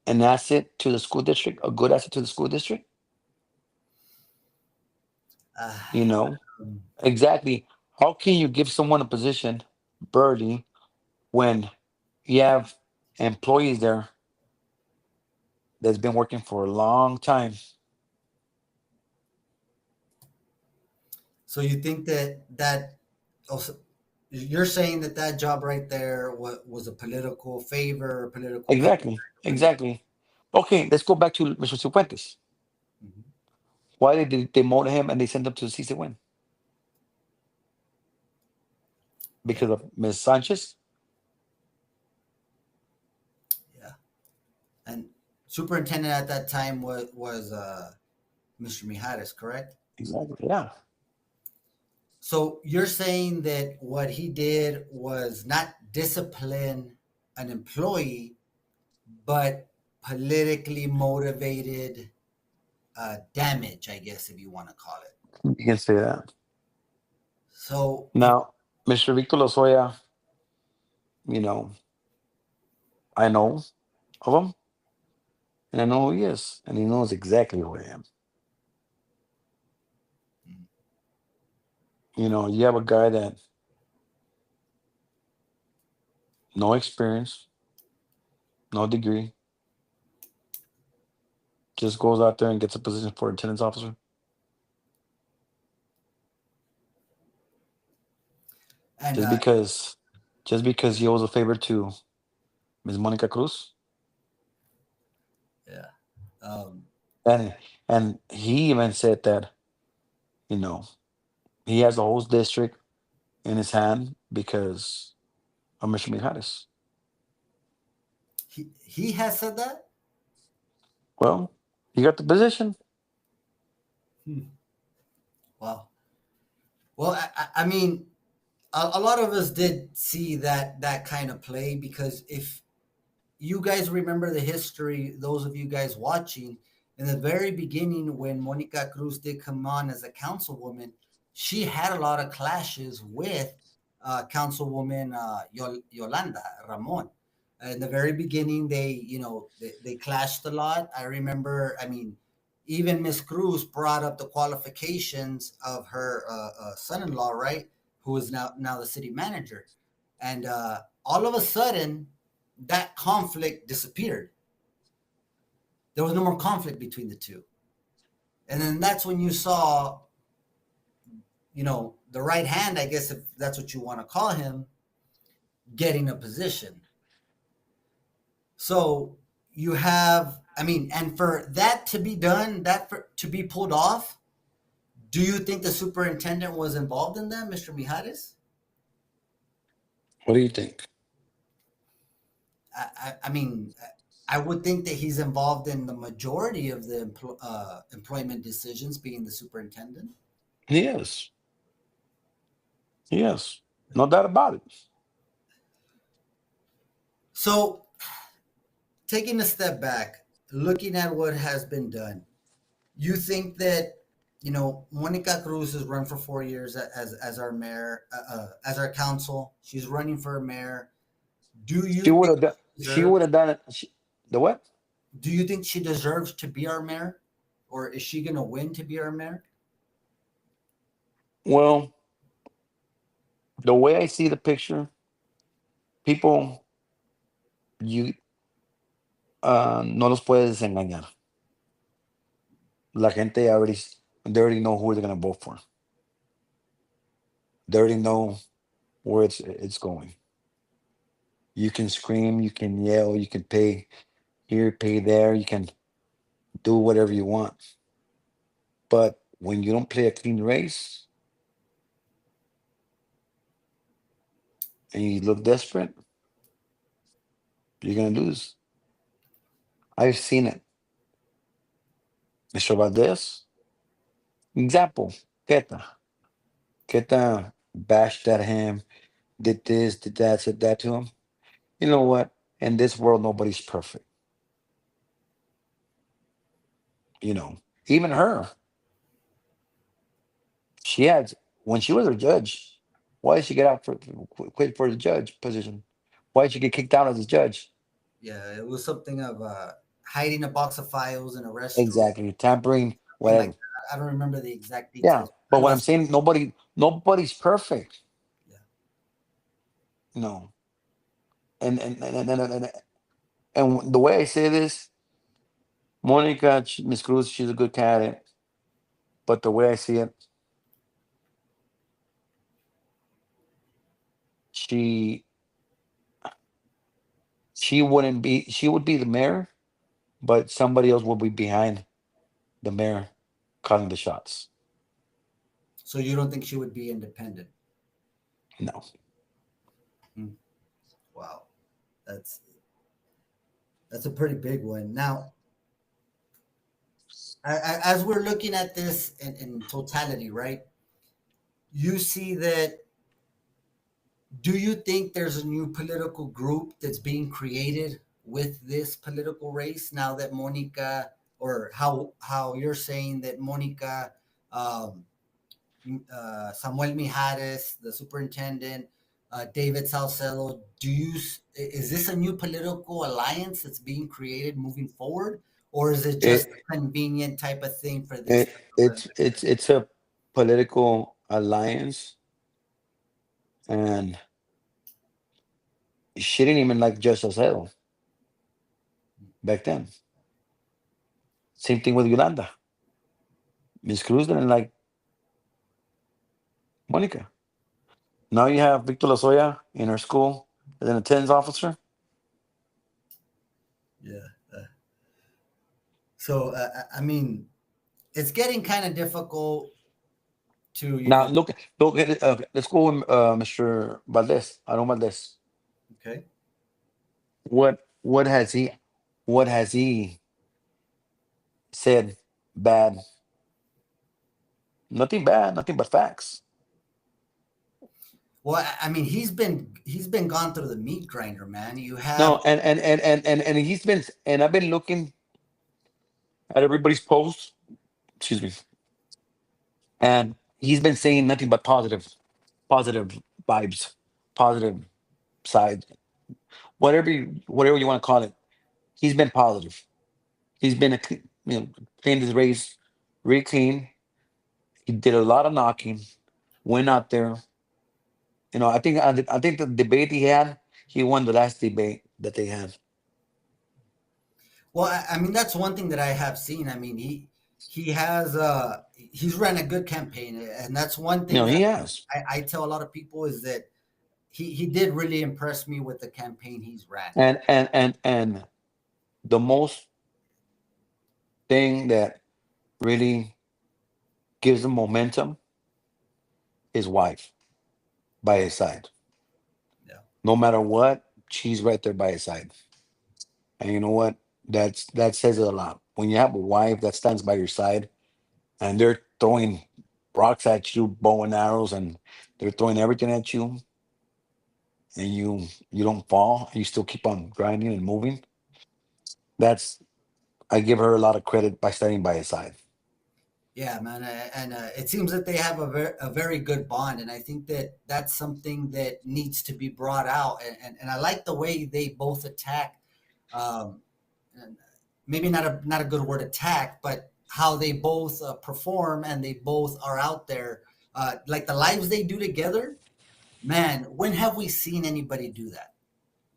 an asset to the school district? A good asset to the school district? Uh, You know um, exactly. How can you give someone a position, Birdie, when you have employees there that's been working for a long time? so you think that also, you're saying that job right there was a political favor, political Exactly, payback, exactly. Okay, let's go back to Mr. Cifuentes. Mhm. Why did they demote him and they sent him to CC Win? Yeah, Because of Ms. Sanchez? yeah. And superintendent at that time was Mr. Mijares, correct? Exactly. Yeah. So you're saying that what he did was not discipline an employee, but politically motivated damage, I guess, if you want to call it. You can say that. So if Now, Mr. Victor Lozoya, you know, I know of him. and I know who he is, and he knows exactly who I am. You know, you have a guy that no experience, no degree, just goes out there and gets a position for attendance officer And just because, just because he owes a favor to Ms. Monica Cruz, yeah, um, and he even said that you know he has the whole district in his hand because of Mr. Mijares. he has said that. Well, he got the position. Hmm. Wow. Well, I mean, a lot of us did see that kind of play because if you guys remember the history, those of you guys watching, in the very beginning when Monica Cruz did come on as a councilwoman, she had a lot of clashes with Councilwoman Yolanda Ramon. In the very beginning, they clashed a lot. I remember, I mean, even Miss Cruz brought up the qualifications of her son-in-law, right, who is now the city manager, and all of a sudden that conflict disappeared. There was no more conflict between the two. And then that's when you saw, the right hand, I guess, if that's what you want to call him, getting a position. So you have, I mean, and for that to be done, to be pulled off, do you think the superintendent was involved in that, Mr. Mijares? What do you think? I mean, I would think that he's involved in the majority of the employment decisions, being the superintendent. He is. He is. No doubt about it. So, taking a step back, looking at what has been done, you think that Monica Cruz has run for 4 years as our mayor, as our council. She's running for mayor. Do you She would think have done. she She deserves? would have done it. The what? Do you think she deserves to be our mayor, or is she going to win to be our mayor? Well, the way I see the picture, people, you no los puedes engañar. La gente already, they already know who they're gonna vote for. They already know where it's going. You can scream, you can yell, you can pay here, pay there, you can do whatever you want. But when you don't play a clean race and you look desperate, you're gonna lose. I've seen it. Mr. Valdez, example, Keta. Keta bashed at him, did this, did that, said that to him. You know what? In this world, nobody's perfect. You know, even her, she had, when she was a judge, why did she get out quit for the judge position? Why did she get kicked out as a judge? Yeah, it was something of hiding a box of files in a restroom, Exactly, tampering, something like whatever. that. I don't remember the exact Yeah, details. but I know what I'm it's saying, nobody's perfect. yeah. No, and the way I say this, Monica Miss Cruz, she's a good candidate, but the way I see it, she she would be the mayor, but somebody else will be behind the mayor calling the shots. So you don't think she would be independent? No. Hmm. Wow, that's that's a pretty big one. Now, as we're looking at this in totality, right? You see that. Do you think there's a new political group that's being created with this political race now that Monica, or how you're saying that Monica, um, Samuel Mijares, the superintendent, David Saucedo, is this a new political alliance that's being created moving forward, or is it just It, a convenient type of thing for this type of event? it's a political alliance, and she didn't even like Judge Salcedo back then. Same thing with Yolanda. Miss Cruz didn't like Monica. Now you have Victor Lozoya in her school as an attendance officer. Yeah. So I mean, it's getting kind of difficult to Now look at it. Let's go with Mr. Valdez. Aaron Valdez. okay. What has he said bad? Nothing bad, nothing but facts. Well, I mean, he's been gone through the meat grinder, man. You have No, and he's been, and I've been looking at everybody's posts. Excuse me, and he's been saying nothing but positive vibes, positive side, whatever you want to call it. He's been positive. He's been cleaned his race, really clean. He did a lot of knocking. Went out there. I think the debate he had, he won the last debate that they had. well, I mean, that's one thing that I have seen. I mean, he's ran a good campaign, and that's one thing He that has. I tell a lot of people is that he did really impress me with the campaign he's ran. And the most thing that really gives him momentum, his wife by his side. Yeah. No matter what, she's right there by his side. And you know what? That says it a lot. When you have a wife that stands by your side and they're throwing rocks at you, bow and arrows, and they're throwing everything at you, and you don't fall, you still keep on grinding and moving. That's I give her a lot of credit by standing by his side. Yeah, man, and it seems that they have a very good bond, and I think that that's something that needs to be brought out. And I like the way they both attack. Um, and maybe not a good word attack, but how they both perform and they both are out there. Like the lives they do together, man. When have we seen anybody do that?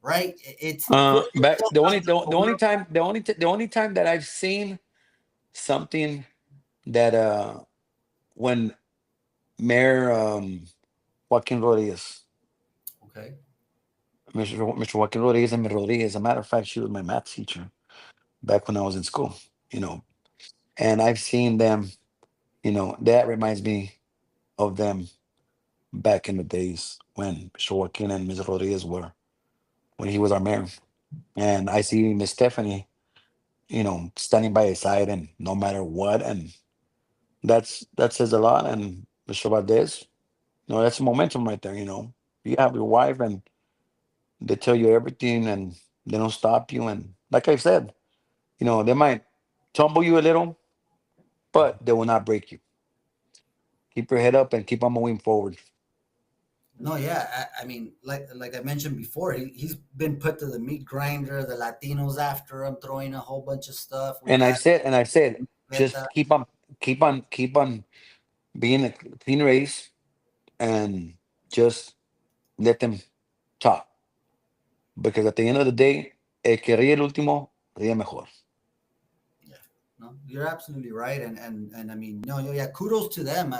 Right? It's Uh, first but it's the out only the motor. the only time that I've seen something that when Mayor Joaquin Rodriguez, Okay. Mr. Joaquin Rodriguez and Ms. Rodriguez. As a matter of fact, she was my math teacher back when I was in school. You know, and I've seen them. That reminds me of them back in the days when Mr. Joaquin and Ms. Rodriguez were when he was our mayor. And I see Miss Stephanie, standing by his side and no matter what, and that says a lot. And Mr. Valdez, that's momentum right there. You have your wife and they tell you everything and they don't stop you. And like I said, they might tumble you a little, but they will not break you. Keep your head up and keep on moving forward. No, yeah. I mean, like I mentioned before, he's been put to the meat grinder. The Latinos after him, throwing a whole bunch of stuff. We had And I've said, Beta. just keep on being a clean race and just let them talk. Because at the end of the day, el que ríe el último, ríe mejor. Yeah, no, you're absolutely right, and I mean, no, yeah, kudos to them.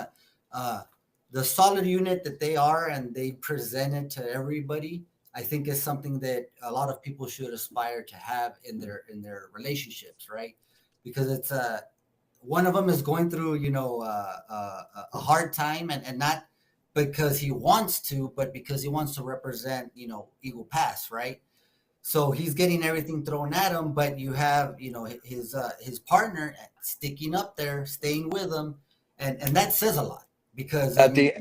Uh, the solid unit that they are, and they present it to everybody. I think is something that a lot of people should aspire to have in their relationships, right? Because it's one of them is going through, a hard time, and not because he wants to, but because he wants to represent, Eagle Pass, right? So he's getting everything thrown at him, but you have, his partner sticking up there, staying with him, and that says a lot because I At mean, the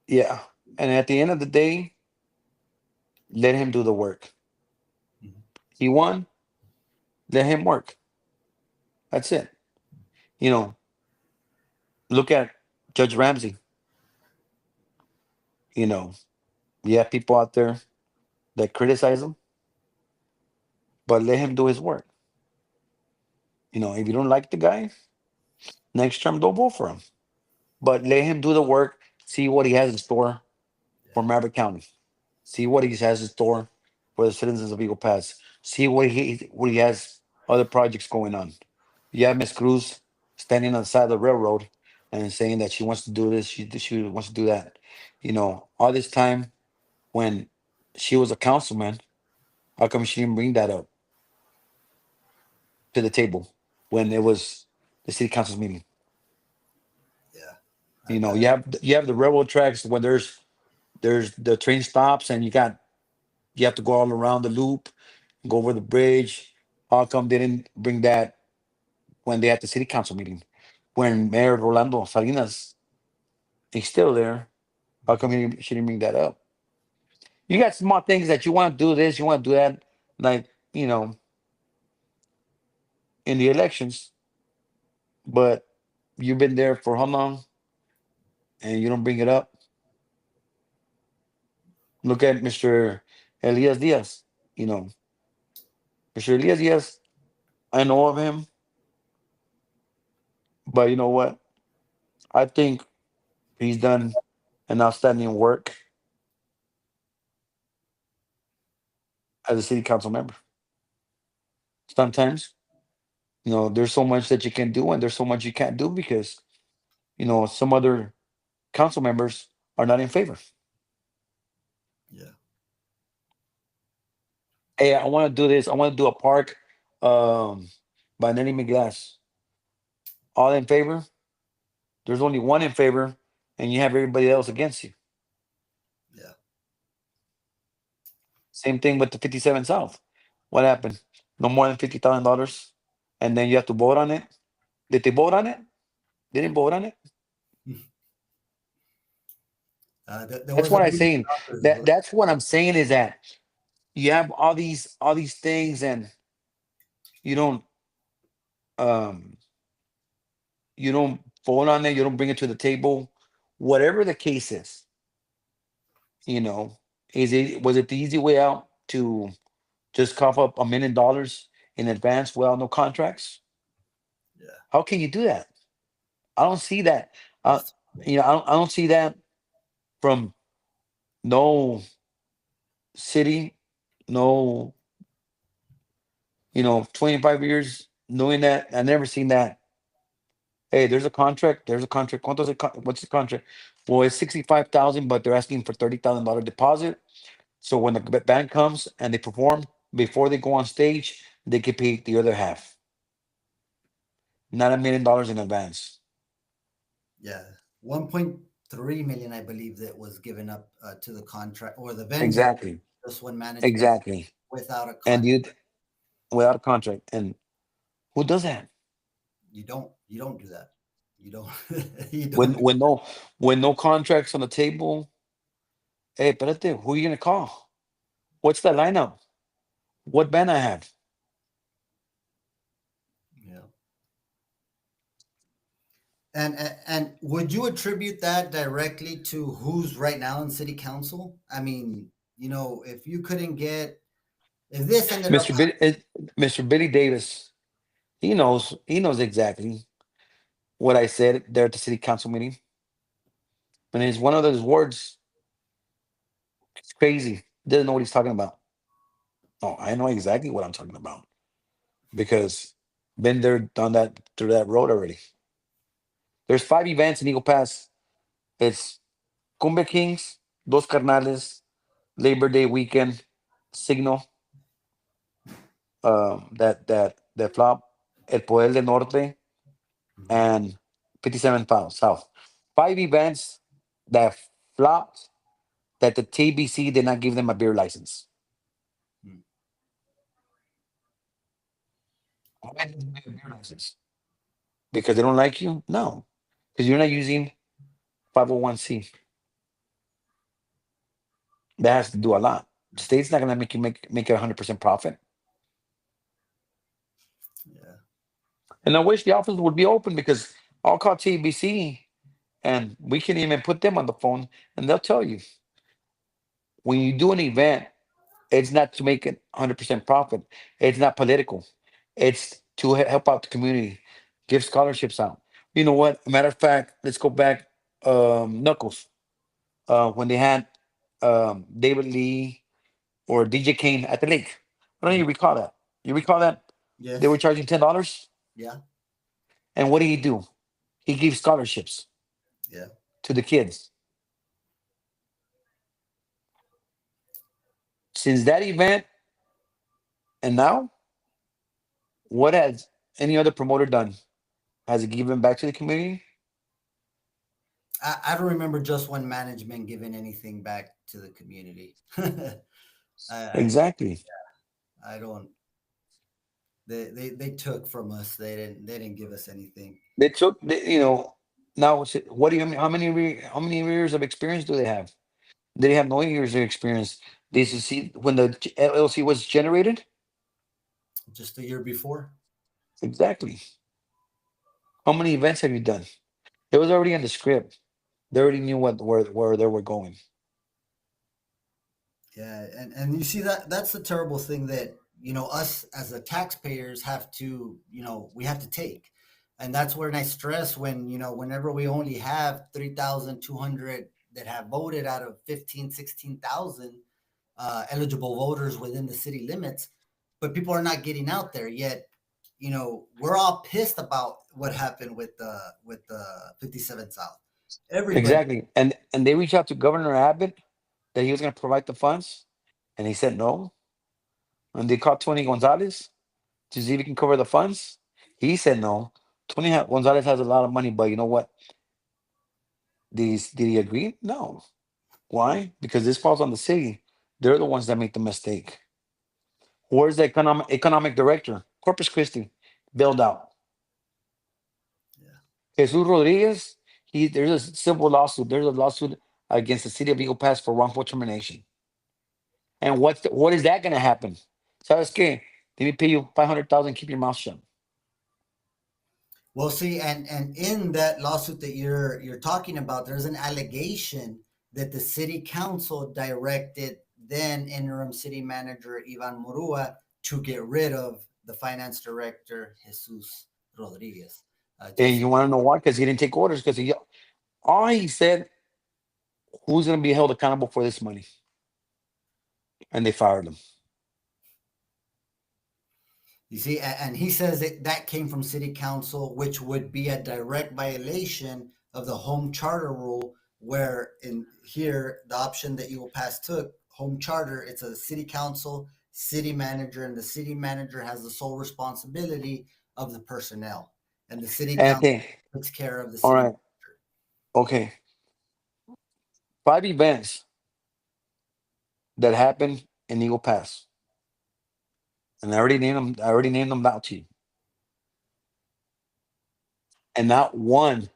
Yeah, and at the end of the day, let him do the work. He won. Let him work. That's it. You know, Look at Judge Ramsey. You know, you have people out there that criticize him, but let him do his work. If you don't like the guy, next term don't vote for him. But let him do the work, see what he has in store for Yeah. Maverick County. See what he has in store for the citizens of Eagle Pass. See what he has other projects going on. You have Miss Cruz standing on the side of the railroad and saying that she wants to do this, she wants to do that. All this time when she was a councilman, how come she didn't bring that up to the table when it was the city council's meeting? Yeah. You have the railroad tracks when there's the train stops and you have to go all around the loop, go over the bridge. How come they didn't bring that when they had the city council meeting? When Mayor Rolando Salinas is still there, how come she didn't bring that up? You got small things that you want to do this, you want to do that, like, in the elections, but you've been there for how long and you don't bring it up? Look at Mr. Elias Diaz. You know, Mr. Elias Diaz, I know of him, but you know what? I think he's done an outstanding work as a city council member. Sometimes, there's so much that you can do and there's so much you can't do because, some other council members are not in favor. Yeah. Hey, I want to do this. I want to do a park by Nelly McGlass. All in favor? There's only one in favor, and you have everybody else against you. Yeah. Same thing with the 57 South. What happened? No more than $50,000, and then you have to vote on it. Did they vote on it? They didn't vote on it. There That's was a what I'm police saying. officer. That's what I'm saying is that you have all these things, and you don't um you don't vote on it. You don't bring it to the table. Whatever the case is, you know, was it the easy way out to just cough up $1 million in advance without no contracts? Yeah. How can you do that? I don't see that. Uh, It's, I don't see that from no city, no, 25 years knowing that. I never seen that. Hey, there's a contract. There's a contract. What's the contract? Well, it's 65,000, but they're asking for $30,000 deposit. So when the band comes and they perform before they go on stage, they get paid the other half, not $1 million in advance. yeah. 1.3 million, I believe, that was given up to the contract or the vendor. Exactly. This one management Exactly. without a And contract. you without a contract. And who does that? You don't do that. You don't. You When don't. when no when no contracts on the table, hey, espérate, who are you gonna call? What's the lineup? What band I have? Yeah. And would you attribute that directly to who's right now in city council? I mean, if you couldn't get if this ended up Mr. Billy, Mr. Billy Davis, he knows exactly what I said there at the city council meeting. And it's one of those words, it's crazy. Doesn't know what he's talking about. Oh, I know exactly what I'm talking about because been there, done that through that road already. There's 5 events in Eagle Pass. It's Cumbia Kings, Dos Carnales, Labor Day weekend, Signal, that flop, El Poder del Norte, Mhm. and 57 pounds south. 5 events that flopped that the TBC did not give them a beer license. Hmm. Why didn't they give a beer license? Because they don't like you? No, because you're not using 501c. That has to do a lot. The state's not gonna make you make it 100% profit. Yeah. And I wish the office would be open because I'll call TBC and we can even put them on the phone and they'll tell you when you do an event, it's not to make it 100% profit. It's not political. It's to help out the community, give scholarships out. You know what? Matter of fact, let's go back. Knuckles, when they had David Lee or DJ Kane at the lake. I don't know if you recall that. You recall that they were Yes. charging $10, Yeah. and what did he do? He gave scholarships Yeah. to the kids. Since that event and now, what has any other promoter done? Has it given back to the community? I don't remember just one management giving anything back to the community. I Exactly. I don't. They took from us. They didn't give us anything. They took, now what do you mean? How many years of experience do they have? They have no years of experience. This is see when the LLC was generated. Just the year before. Exactly. How many events have you done? It was already in the script. They already knew where they were going. Yeah, and you see that's the terrible thing that us as the taxpayers have to we have to take, and that's when I stress when whenever we only have 3,200 that have voted out of 16,000 eligible voters within the city limits, but people are not getting out there yet. We're all pissed about what happened with the 57 South. Everybody. Exactly. And they reached out to Governor Abbott that he was going to provide the funds, and he said no. And they called Tony Gonzalez to see if he can cover the funds. He said no. Gonzalez has a lot of money, but you know what? Did he agree? No. Why? Because this falls on the city. They're the ones that make the mistake. Where's the economic director? Corpus Christi, bailed out. Yeah. Jesus Rodriguez, there's a civil lawsuit. There's a lawsuit against the city of Eagle Pass for wrongful termination. And what is that going to happen? ¿Sabes qué? Let me pay you 500,000. Keep your mouth shut. Well, see, and in that lawsuit that you're talking about, there's an allegation that the city council directed then interim city manager Ivan Murua to get rid of the finance director Jesus Rodriguez. And Just you want to know why? Because he didn't take orders. Because all he said, who's going to be held accountable for this money? And they fired him. You see, and he says that came from city council, which would be a direct violation of the home charter rule, where in here, the option that Eagle Pass took, home charter, it's a city council, city manager, and the city manager has the sole responsibility of the personnel. And the city And I council think, takes care of the all city right, manager. okay, 5 events that happened in Eagle Pass, and I already named them. I already named them out to you, and not one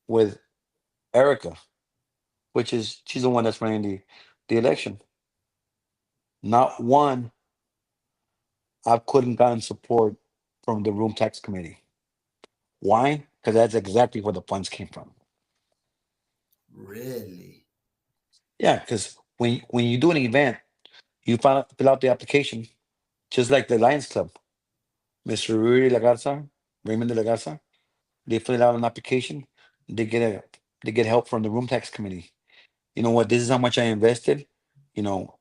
with Erica, which is she's the one that's running the election. Not one I couldn't gotten support from the room tax committee. Why? Because that's exactly where the funds came from. Really? Yeah, because when you do an event, you fill out the application, just like the Lions Club. Mr. Ruiz Lagarza, Raymond de la Garza, they fill out an application. They get a they get help from the room tax committee. You know what? This is how much I invested.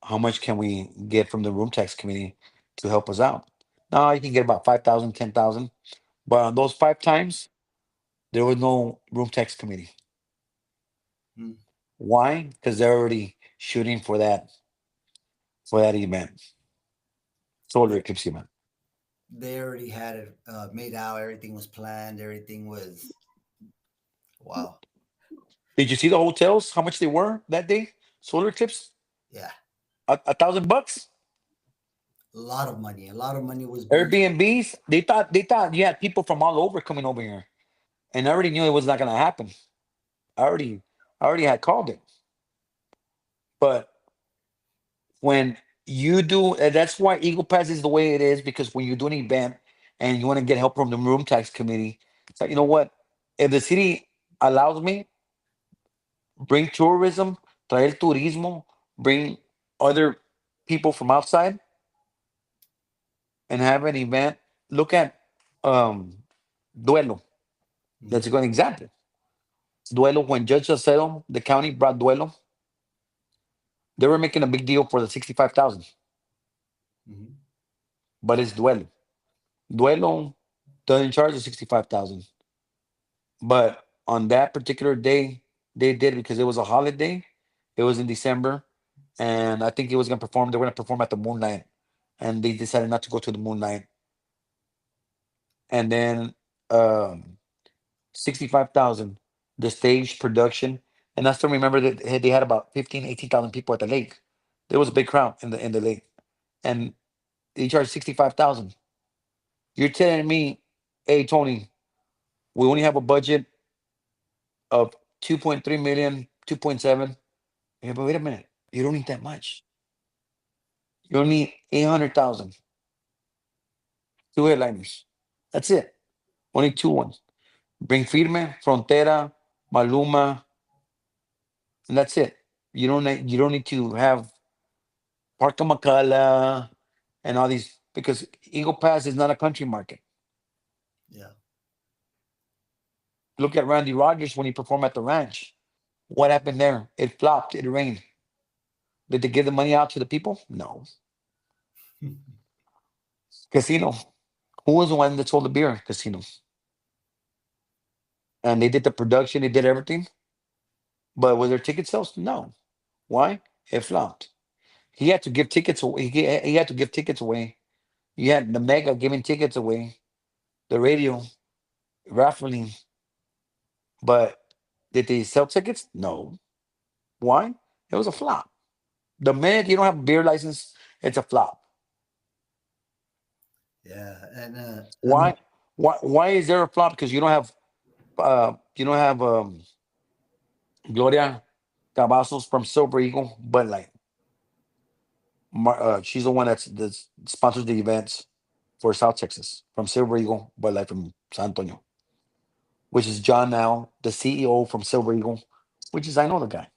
How much can we get from the room tax committee to help us out? Now you can get about 5,000, 10,000, but on those 5 times, there was no room tax committee. Hmm. Why? Because they're already shooting for that event, solar They, eclipse event. they already had it made out. Everything was planned. Everything was wow. Did you see the hotels? How much they were that day? Solar eclipse, Yeah, $1,000. a lot of money. A lot of money was being. Airbnbs, they thought you had people from all over coming over here, and I already knew it was not going to happen. I already had called it, but when you do, and that's why Eagle Pass is the way it is because when you do an event and you want to get help from the room tax committee, it's like you know what? If the city allows me, bring tourism, traer turismo, bring other people from outside. and have an event. Look at um, Duelo. That's a Mm-hmm. good example. Duelo, when Judge Salcedo, the county brought Duelo, they were making a big deal for the 65,000, Mm-hmm. but it's Duelo. Duelo doesn't charge the 65,000, but on that particular day, they did because it was a holiday. It was in December, and I think it was going to perform. They were going to perform at the Moonlight, and they decided not to go to the Moonlight. And then um, 65,000, the stage production, and I still remember that they had about 15, 18,000 people at the lake. There was a big crowd in the lake, and they charged 65,000. You're telling me, hey Tony, we only have a budget of 2.3 million, 2.7. Yeah, but wait a minute, you don't need that much. You only need 800,000. Two headliners. That's it. Only two ones. Bring Firme, Frontera, Maluma, and that's it. You don't need to have Parka Makala and all these because Eagle Pass is not a country market. Yeah. Look at Randy Rogers when he performed at the ranch. What happened there? It flopped. It rained. Did they give the money out to the people? No. Casino. Who was the one that sold the beer? Casino. And they did the production. They did everything. But was there ticket sales? No. Why? It flopped. He had to give tickets away. He had to give tickets away. You had the Mega giving tickets away. The radio raffling. But did they sell tickets? No. Why? It was a flop. The minute you don't have a beer license, it's a flop. Yeah. And I mean, Why? Why is there a flop? Because you don't have Gloria Cavazos from Silver Eagle, but like she's the one that sponsors the events for South Texas from Silver Eagle, but like from San Antonio, which is John now, the CEO from Silver Eagle, which is I know the guy,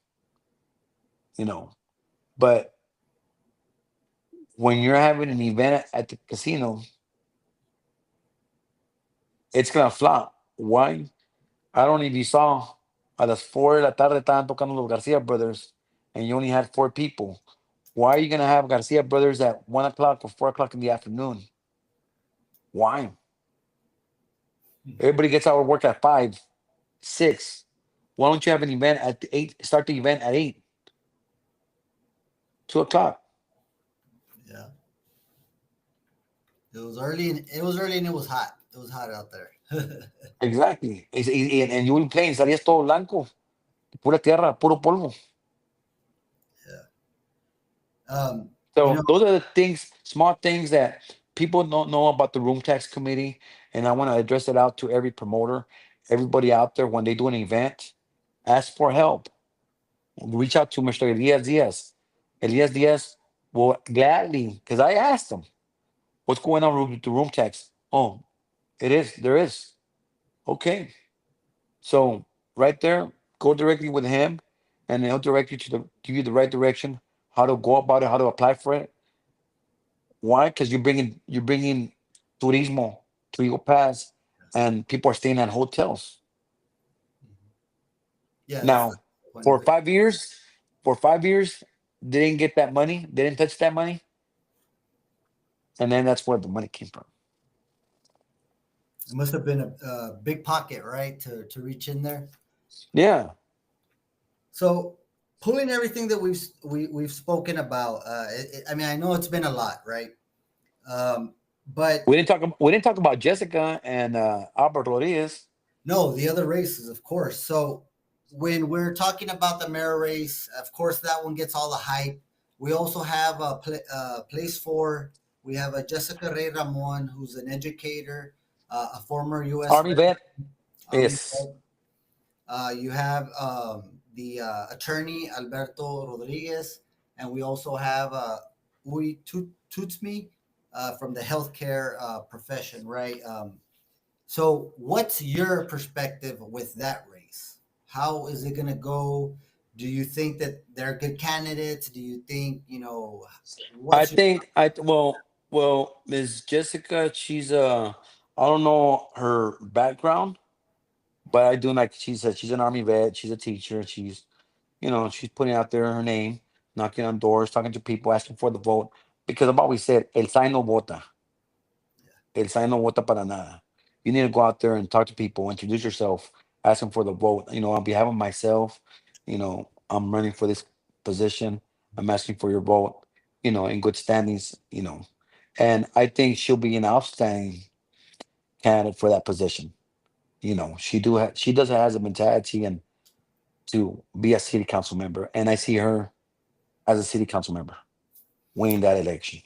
you know. But when you're having an event at the casino, it's gonna flop. Why? I don't know if you saw a las 4 de la tarde estaban tocando los Garcia brothers and you only had four people. Why are you gonna have Garcia brothers at 1 o'clock or 4 o'clock in the afternoon? Why? Everybody gets out of work at 5, 6. Why don't you have an event at 8? Start the event at 8, 2 o'clock. yeah, it was early and it was hot. It was hot out there. Exactly. And you will play, salías todo blanco, pura tierra, puro polvo. Yeah. Um, you So know, those are the things, small things that people don't know about the room tax committee, and I want to address it out to every promoter, everybody out there when they do an event, ask for help. Reach out to Mr. Elias Diaz. Elias Diaz will gladly, because I asked him, "What's going on with the room tax?" Oh, there is. Okay, so right there, go directly with him, and he'll direct you to give you the right direction, how to go about it, how to apply for it. Why? Because you're bringing turismo to Eagle Pass, and people are staying at hotels. yeah, that's Now, the point for of it. 5 years, for 5 years, they didn't get that money. They didn't touch that money, and then that's where the money came from. It must have been a big pocket, right, to reach in there. Yeah, So, pulling everything that we've spoken about, I mean, I know it's been a lot, right? Um, but we didn't talk about Jessica and Albert Rodriguez. no, the other races, of course. So when we're talking about the mayor race, of course, that one gets all the hype. We also have place four. We have a Jessica Ray Ramon, who's an educator, a former U.S. Army vet. Army Yes. vet. You have the attorney Alberto Rodriguez, and we also have Uri Tutsmi from the healthcare profession, right? So, what's your perspective with that race? How is it going to go? Do you think that they're good candidates? Do you think, I what's your think I well. Well, Miss Jessica, I don't know her background, but I do like she's an army vet. She's a teacher. She's putting out there her name, knocking on doors, talking to people, asking for the vote. Because I've always said, el sign no vota. El sign no vota para nada. You need to go out there and talk to people, introduce yourself, ask them for the vote. On behalf of myself, I'm running for this position. I'm asking for your vote, in good standings, And I think she'll be an outstanding candidate for that position. She does has a mentality and to be a city council member, and I see her as a city council member winning that election.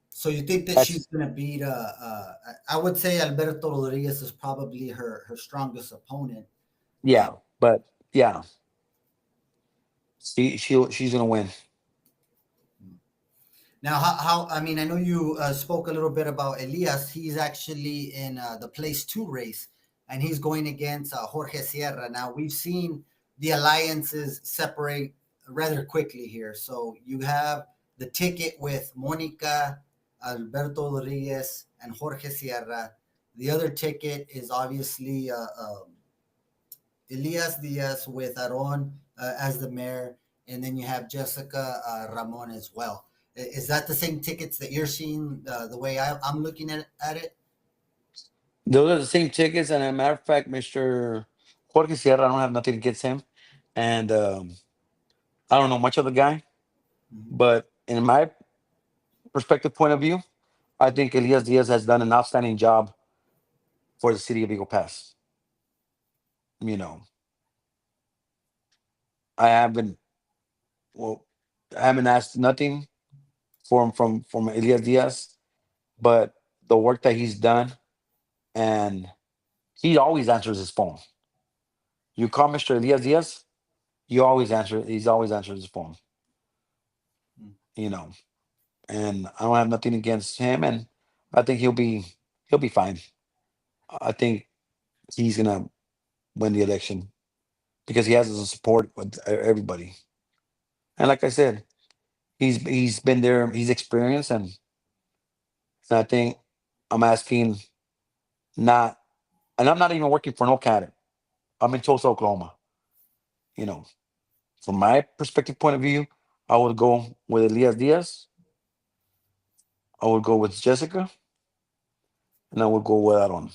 So you think that she's That's going to beat? I would say Alberto Rodriguez is probably her strongest opponent. Uh, yeah, but yeah, she's gonna win. Now, how I mean, I know you spoke a little bit about Elias. He's actually in the place two race, and he's going against Jorge Sierra. Now, we've seen the alliances separate rather quickly here. So you have the ticket with Monica, Alberto Rodriguez, and Jorge Sierra. The other ticket is obviously Elias Diaz with Aron as the mayor, and then you have Jessica Ramon as well. Is that the same tickets that you're seeing the way I'm looking at it? Those are the same tickets, and as a matter of fact, Mr. Jorge Sierra, I don't have nothing against him, and I don't know much of the guy, Mhm. but in my perspective point of view, I think Elias Diaz has done an outstanding job for the city of Eagle Pass. You know, I haven't well, I haven't asked nothing from Elias Diaz, but the work that he's done, and he always answers his phone. You call Mr. Elias Diaz, you always answer. He's always answers his phone. Mm. You know, and I don't have nothing against him, and I think he'll be fine. I think he's gonna win the election because he has the support with everybody. And like I said, he's been there, he's experienced, and I think I'm asking not, and I'm not even working for no candidate. I'm in Tulsa, Oklahoma. You know, from my perspective point of view, I would go with Elias Diaz. I would go with Jessica, and I would go with Aaron.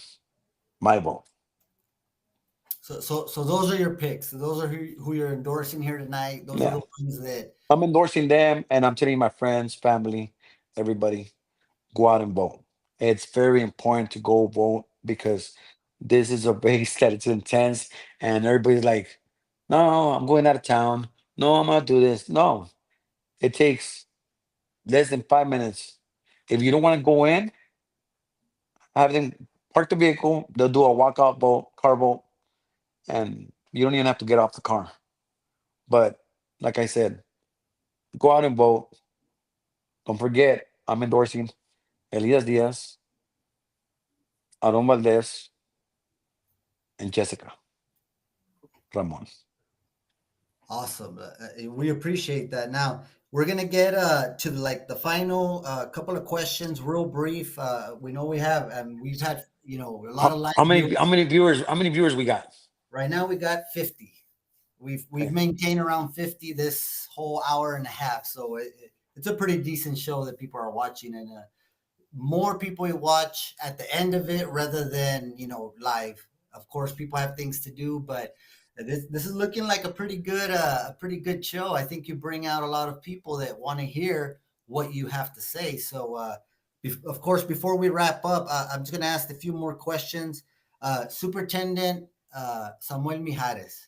My vote. So those are your picks. Those are who you're endorsing here tonight. Those are Yeah, the ones that. I'm endorsing them, and I'm telling my friends, family, everybody, go out and vote. It's very important to go vote because this is a race that it's intense, and everybody's like, "No, I'm going out of town. No, I'm gonna do this." No, it takes less than 5 minutes. If you don't want to go in, have them park the vehicle. They'll do a walkout vote, car vote, and you don't even have to get off the car. But like I said, go out and vote. Don't forget, I'm endorsing Elias Diaz, Aaron Valdez, and Jessica Ramon. Awesome. We appreciate that. Now we're gonna get to like the final couple of questions, real brief. We know we have, and we've had a lot of live How many viewers. how many viewers we got? Right now we got 50. We've Okay. maintained around 50 this whole hour and a half, so it's a pretty decent show that people are watching, and more people watch at the end of it rather than live. Of course, people have things to do, but this is looking like a pretty good show. I think you bring out a lot of people that want to hear what you have to say. So, of course, before we wrap up, I'm just going to ask a few more questions. Superintendent Samuel Mijares,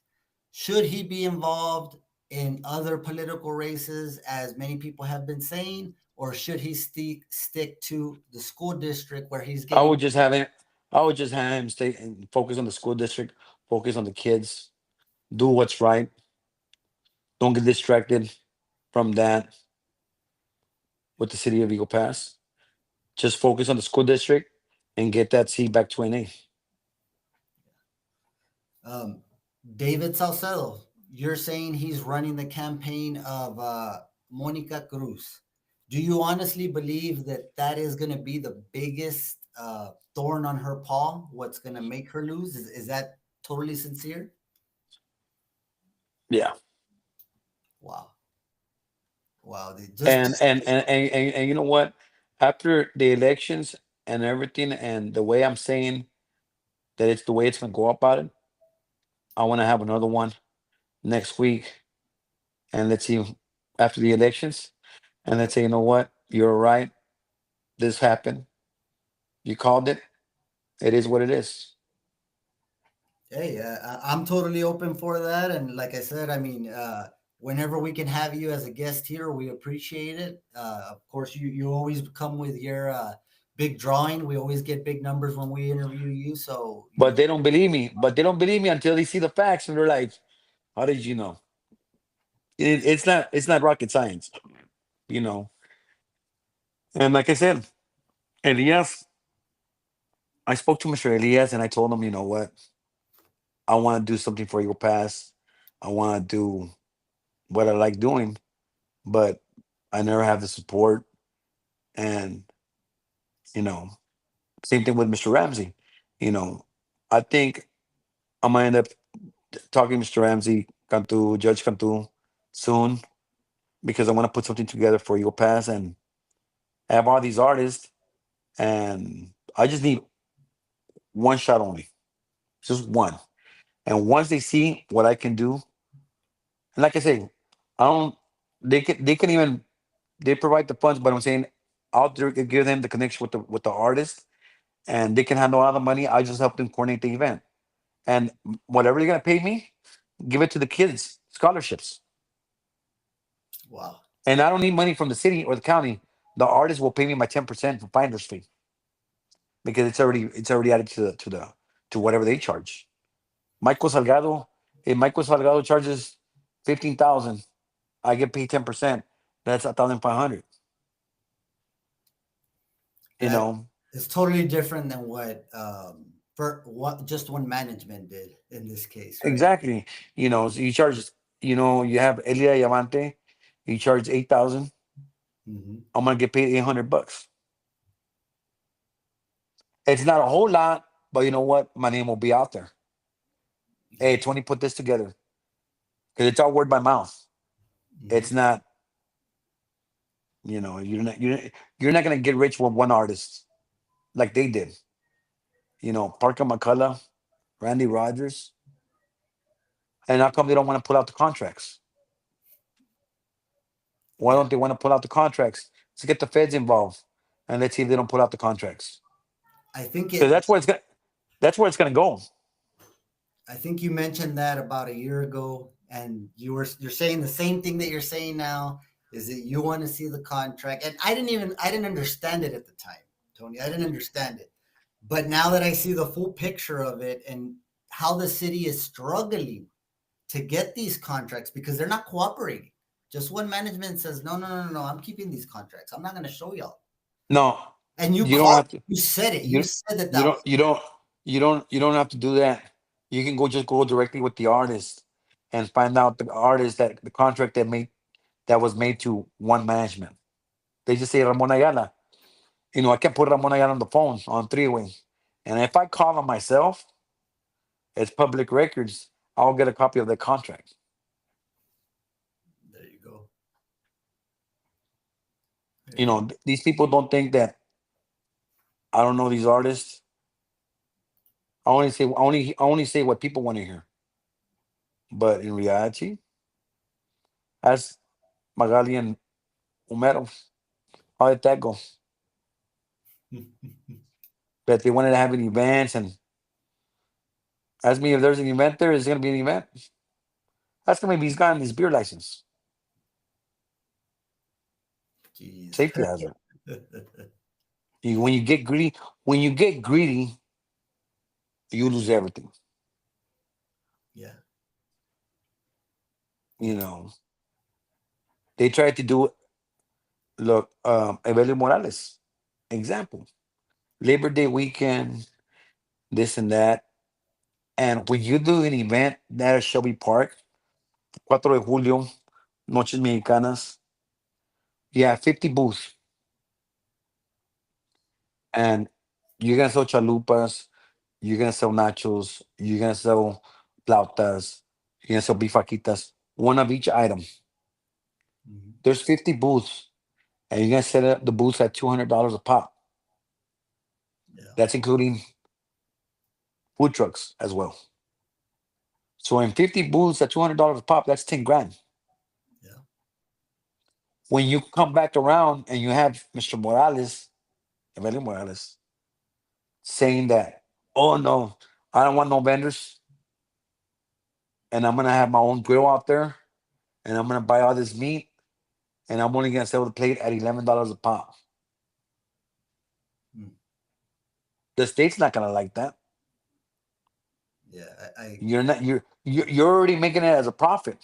should he be involved in other political races, as many people have been saying, or should he stick to the school district where he's I getting? would just have him. I would just have him stay and focus on the school district, focus on the kids, do what's right. Don't get distracted from that with the city of Eagle Pass. Just focus on the school district and get that seat back to NA. Um, David Saucedo, you're saying he's running the campaign of Monica Cruz. Do you honestly believe that that is going to be the biggest thorn on her paw? What's going to make her lose? Is that totally sincere? Yeah. Wow. Wow. Just And you know what? After the elections and everything, and the way I'm saying that it's the way it's gonna go about it, I want to have another one next week, and let's see after the elections, and let's say, you know what, you're right. This happened. You called it. It is what it is. hey, I'm totally open for that. And like I said, I mean, whenever we can have you as a guest here, we appreciate it. Of course, you always come with your big drawing. We always get big numbers when we interview you. So, you But know, they don't believe me. But they don't believe me until they see the facts, and they're like, "How did you know?" It's not rocket science, you know. And like I said, Elias, I spoke to Mr. Elias, and I told him, you know what, I want to do something for your past. I want to do what I like doing, but I never have the support. And you know, same thing with Mr. Ramsey. You know, I think I'm gonna end up talking to Mr. Ramsey, Cantu, Judge Cantu, soon, because I want to put something together for your pass and have all these artists. And I just need one shot only, just one. And once they see what I can do, and like I say, I don't. They can even they provide the funds, but I'm saying give them the connection with the artist, and they can handle all the money. I just help them coordinate the event, and whatever you're gonna pay me, give it to the kids scholarships. wow. And I don't need money from the city or the county. The artist will pay me my 10% for finder's fee because it's already added to whatever they charge. Michael Salgado, if Michael Salgado charges 15,000, I get paid 10%. That's 1,500. You That know, is totally different than what for what just one management did in this case, right? exactly. So you charge. You have Elia Yavante. You charge 8,000. Hmm. I'm gonna get paid $800. It's not a whole lot, but you know what? My name will be out there. Yeah. Hey, 20 put this together because it's all word by mouth. Hmm. It's not. You're not gonna get rich with one artist like they did. Parker McCullough, Randy Rogers, and how come they don't want to pull out the contracts? Why Yeah. don't they want to pull out the contracts? Let's get the feds involved, and let's see if they don't pull out the contracts. I think Because it. that's where it's gonna go. I think you mentioned that about a year ago, and you're saying the same thing that you're saying now. Is that you want to see the contract? And I didn't understand it at the time, Tony. I didn't understand it, but now that I see the full picture of it and how the city is struggling to get these contracts because they're not cooperating. Just one management says, no, no, no, no, no, I'm keeping these contracts. I'm not going to show y'all. No, And you you don't called, have to. you said it. You You said that you that don't was you don't you don't have to do that. You can go directly with the artist and find out the artist that the contract that was made to one management. They just say Ramon Ayala. I can put Ramon Ayala on the phone on three-way. And if I call him myself, it's public records. I'll get a copy of the contract. there. You go. There you These people don't think that I don't know these artists. I only say what people want to hear. But in reality, as Magali and Umero, how did that go? go. But they wanted to have an event and ask me if there's an event there, is gonna be an event. Ask him if he's gotten his beer license. Jeez. Safety hazard. When you get greedy, you lose everything. Yeah. You know, they tried to do look, Evelio Morales, example. Labor Day weekend, this and that. And when you do an event there at Shelby Park, 4 de Julio, Noches Mexicanas, You have 50 booths, and you're gonna sell chalupas, you're gonna sell nachos, you're gonna sell flautas, you're gonna sell bifaquitas, one of each item. Mhm. There's 50 booths, and you're gonna set up the booths at $200 a pop. Yeah. That's including food trucks as well. So in 50 booths at $200 a pop, that's 10 grand. Yeah. When you come back around and you have Mr. Morales, Evelyn Morales, saying that, oh no, I don't want no vendors, and I'm gonna have my own grill out there, and I'm gonna buy all this meat, and I'm only gonna sell the plate at $11 a pop. Mm. The state's not gonna like that. Yeah. You're not you're already making it as a profit.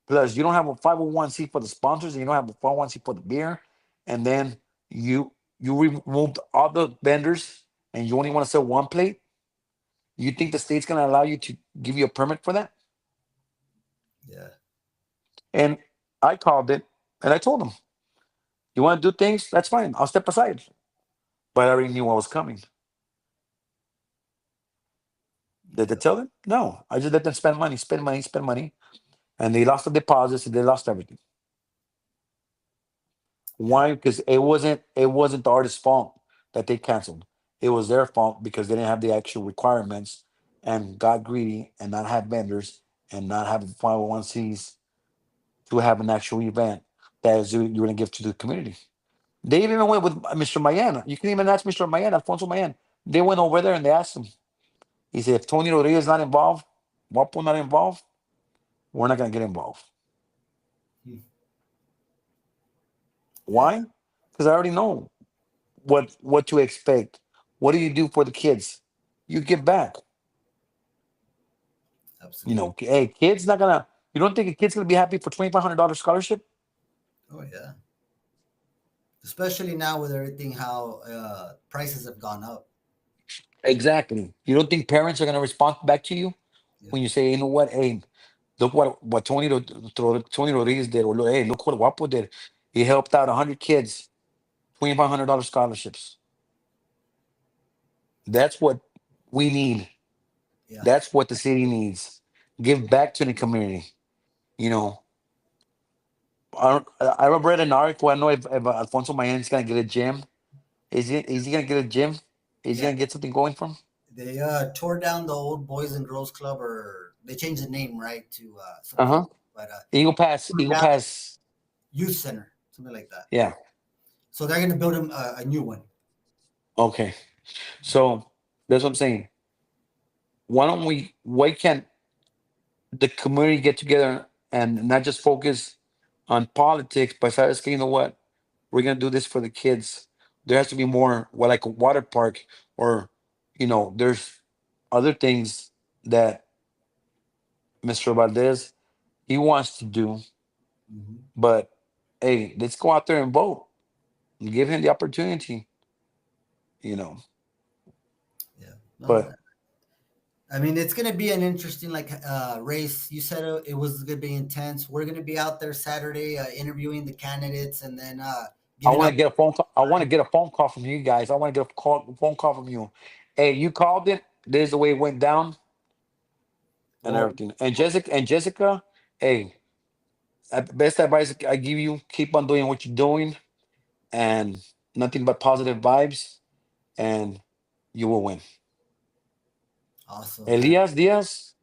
Plus, you don't have a 501c for the sponsors, and you don't have a 501c for the beer, and then you removed all the vendors, and you only want to sell one plate. You think the state's gonna allow you to give you a permit for that? Yeah. And I called it, and I told them, "You want to do things? That's fine. I'll step aside." But I already knew what was coming. Did they Yeah. tell them? No. I just let them spend money, spend money, spend money, and they lost the deposits and they lost everything. Yeah. Why? Because it wasn't the artist's fault that they canceled. It was their fault because they didn't have the actual requirements and got greedy and not have vendors and not have 501c's to have an actual event that is you're going to give to the community. They even went with Mr. Mayan. You can even ask Mr. Mayan, Alfonso Mayan. They went over there and they asked him. He said, if Tony Rodriguez is not involved, Wapo not involved, we're not going to get involved. Mm. Yeah. Why? Because I already know what to expect. What do you do for the kids? You give back. Absolutely. Hey, kids not gonna. You don't think a kid's gonna be happy for $2,500 scholarship? Oh yeah. Especially now with everything, how prices have gone up. Exactly. You don't think parents are gonna respond back to you Yeah. when you say, you know what? Hey, look what Tony Rodriguez did, or look, hey, look what Wapo did. He helped out 100 kids, $2,500 scholarships. That's what we need. Yeah. That's what the city needs. Give back to the community. You know, I read an article. I know if Alfonso Mayan is gonna get a gym. Is he gonna get a gym? Is he Yeah. gonna get something going from? They tore down the old Boys and Girls Club, or they changed the name, right, to Uh something else. huh. But Eagle Pass. tore Eagle down Pass. youth center, something like that. Yeah. So they're gonna build them a new one. Okay. So that's what I'm saying. Why don't we? Why can't the community get together and not just focus on politics, but say, okay, you know what? We're gonna do this for the kids. There has to be more, what, like a water park, or there's other things that Mr. Valdez he wants to do. Hmm. But hey, let's go out there and vote. Give him the opportunity. You know. Yeah. No, But I mean, it's gonna be an interesting race. You said it was gonna be intense. We're gonna be out there Saturday interviewing the candidates, and then I giving want to out. get a phone call. I want to get a phone call from you guys. I want to get phone call from you. Hey, you called it. This is the way it went down and Well, everything. And Jessica, hey, best advice I give you: keep on doing what you're doing, and nothing but positive vibes, and you will win. awesome, man. Elias Diaz,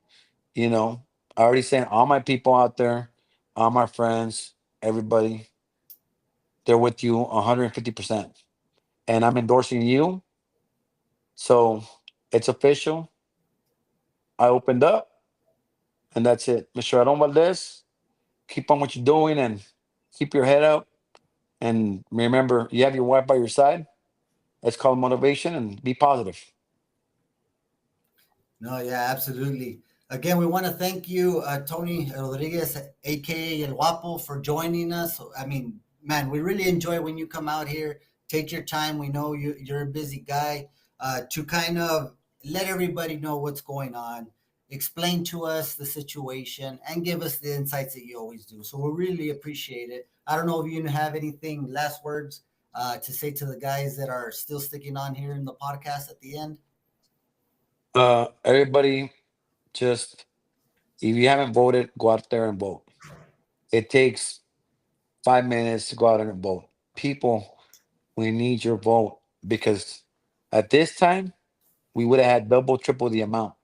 I already saying all my people out there, all my friends, everybody, they're with you 150%. And I'm endorsing you. So it's official. I opened up, and that's it. Mr. Aaron Valdez, keep on what you're doing and keep your head up. And remember, you have your wife by your side. It's called motivation, and be positive. No, yeah, absolutely. Again, we want to thank you, Tony Rodriguez, aka El Guapo, for joining us. I mean, man, we really enjoy when you come out here. Take your time. We know you're a busy guy, to kind of let everybody know what's going on. explain to us the situation and give us the insights that you always do. So we really appreciate it. I don't know if you have anything, last words to say to the guys that are still sticking on here in the podcast at the end. Everybody, just if you haven't voted, go out there and vote. It takes 5 minutes to go out and vote. People, we need your vote because at this time we would have had double, triple the amount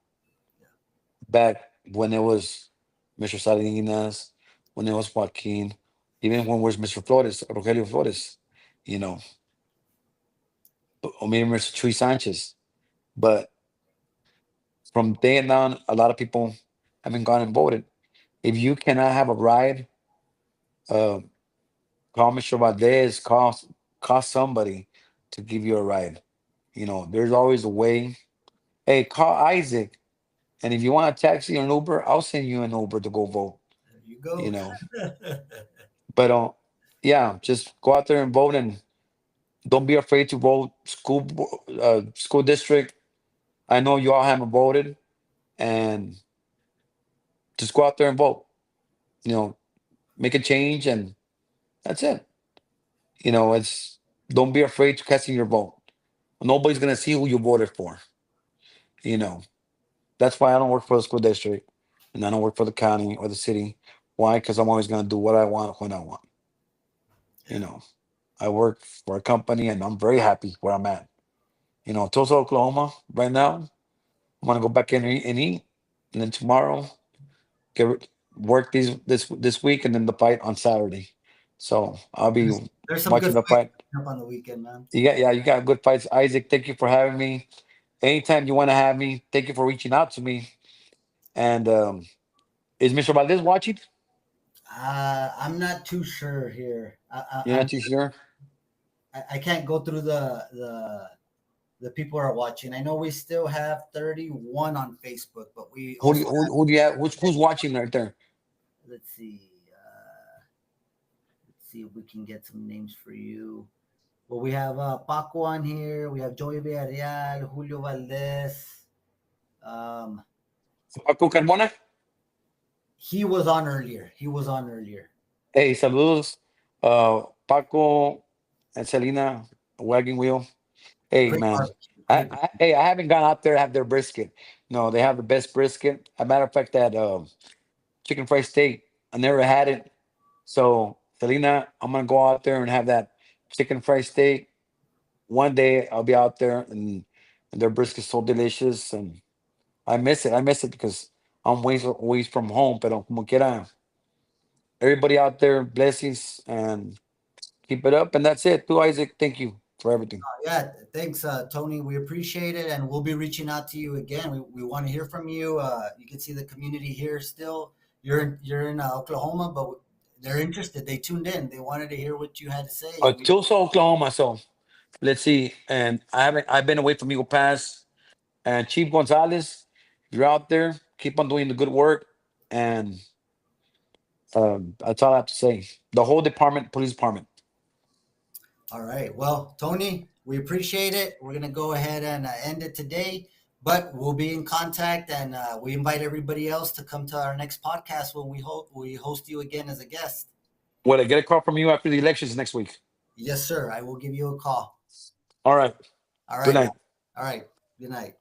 back when it was Mr. Salinas, when it was Joaquin, even when it was Mr. Flores, Rogelio Flores, you know, or maybe Mr. Chuy Sanchez. But from then on, a lot of people haven't gone and voted. If you cannot have a ride, uh, call Mr. Valdez, call somebody to give you a ride. There's always a way. Hey, call Isaac. And if you want a taxi or an Uber, I'll send you an Uber to go vote. There you You go. know, but yeah, just go out there and vote, and don't be afraid to vote. School district. I know you all haven't voted, and just go out there and vote. You know, make a change, and that's it. It's don't be afraid to casting your vote. Nobody's gonna see who you voted for. You know, that's why I don't work for the school district, and I don't work for the county or the city. Why? Because I'm always gonna do what I want when I want. You Yeah. know, I work for a company, and I'm very happy where I'm at. Tulsa, Oklahoma, right now. I'm gonna go back in and eat, and then tomorrow work this week, and then the fight on Saturday. So I'll be There's some good watching the fights fight. up on the weekend, man. You got good fights. Isaac, thank you for having me. Anytime you want to have me, thank you for reaching out to me. And is Mr. Valdez watching? I'm not too sure here. You're not too sure. I can't go through the people who are watching. I know we still have 31 on Facebook, but we Who do you, also who do you have? Who's watching right there? let's see. Let's see if we can get some names for you. Well, we have Paco on here. We have Joey Villarreal, Julio Valdez. Um, Paco Carbona. he was on earlier. He was on earlier. Hey, saludos. Paco and Selena, Wagon Wheel. Hey, Great man. barbecue. Great. Hey, I haven't gone out there to have their brisket. No, they have the best brisket. As a matter of fact, that chicken fried steak, I never had it. So, Selena, I'm gonna go out there and have that chicken fried steak. One day I'll be out there, and their brisket's so delicious, and I miss it. I miss it because I'm ways from home. Pero como quiera, everybody out there, blessings, and keep it up. And that's it. To Isaac, thank you for everything. Yeah, thanks, Tony. We appreciate it, and we'll be reaching out to you again. We want to hear from you. You can see the community here still. You're in Oklahoma, but they're interested. They tuned in. They wanted to hear what you had to say, and we Tulsa, Oklahoma. So let's see. And I've been away from Eagle Pass. And Chief Gonzalez, if you're out there, keep on doing the good work. And that's all I have to say. The whole department, police department. all right. Well, Tony, we appreciate it. We're gonna go ahead and end it today, but we'll be in contact, and we invite everybody else to come to our next podcast when we host you again as a guest. Well, I get a call from you after the elections next week. Yes, sir. I will give you a call. All right. All Good right, guys. night. All right. Good night.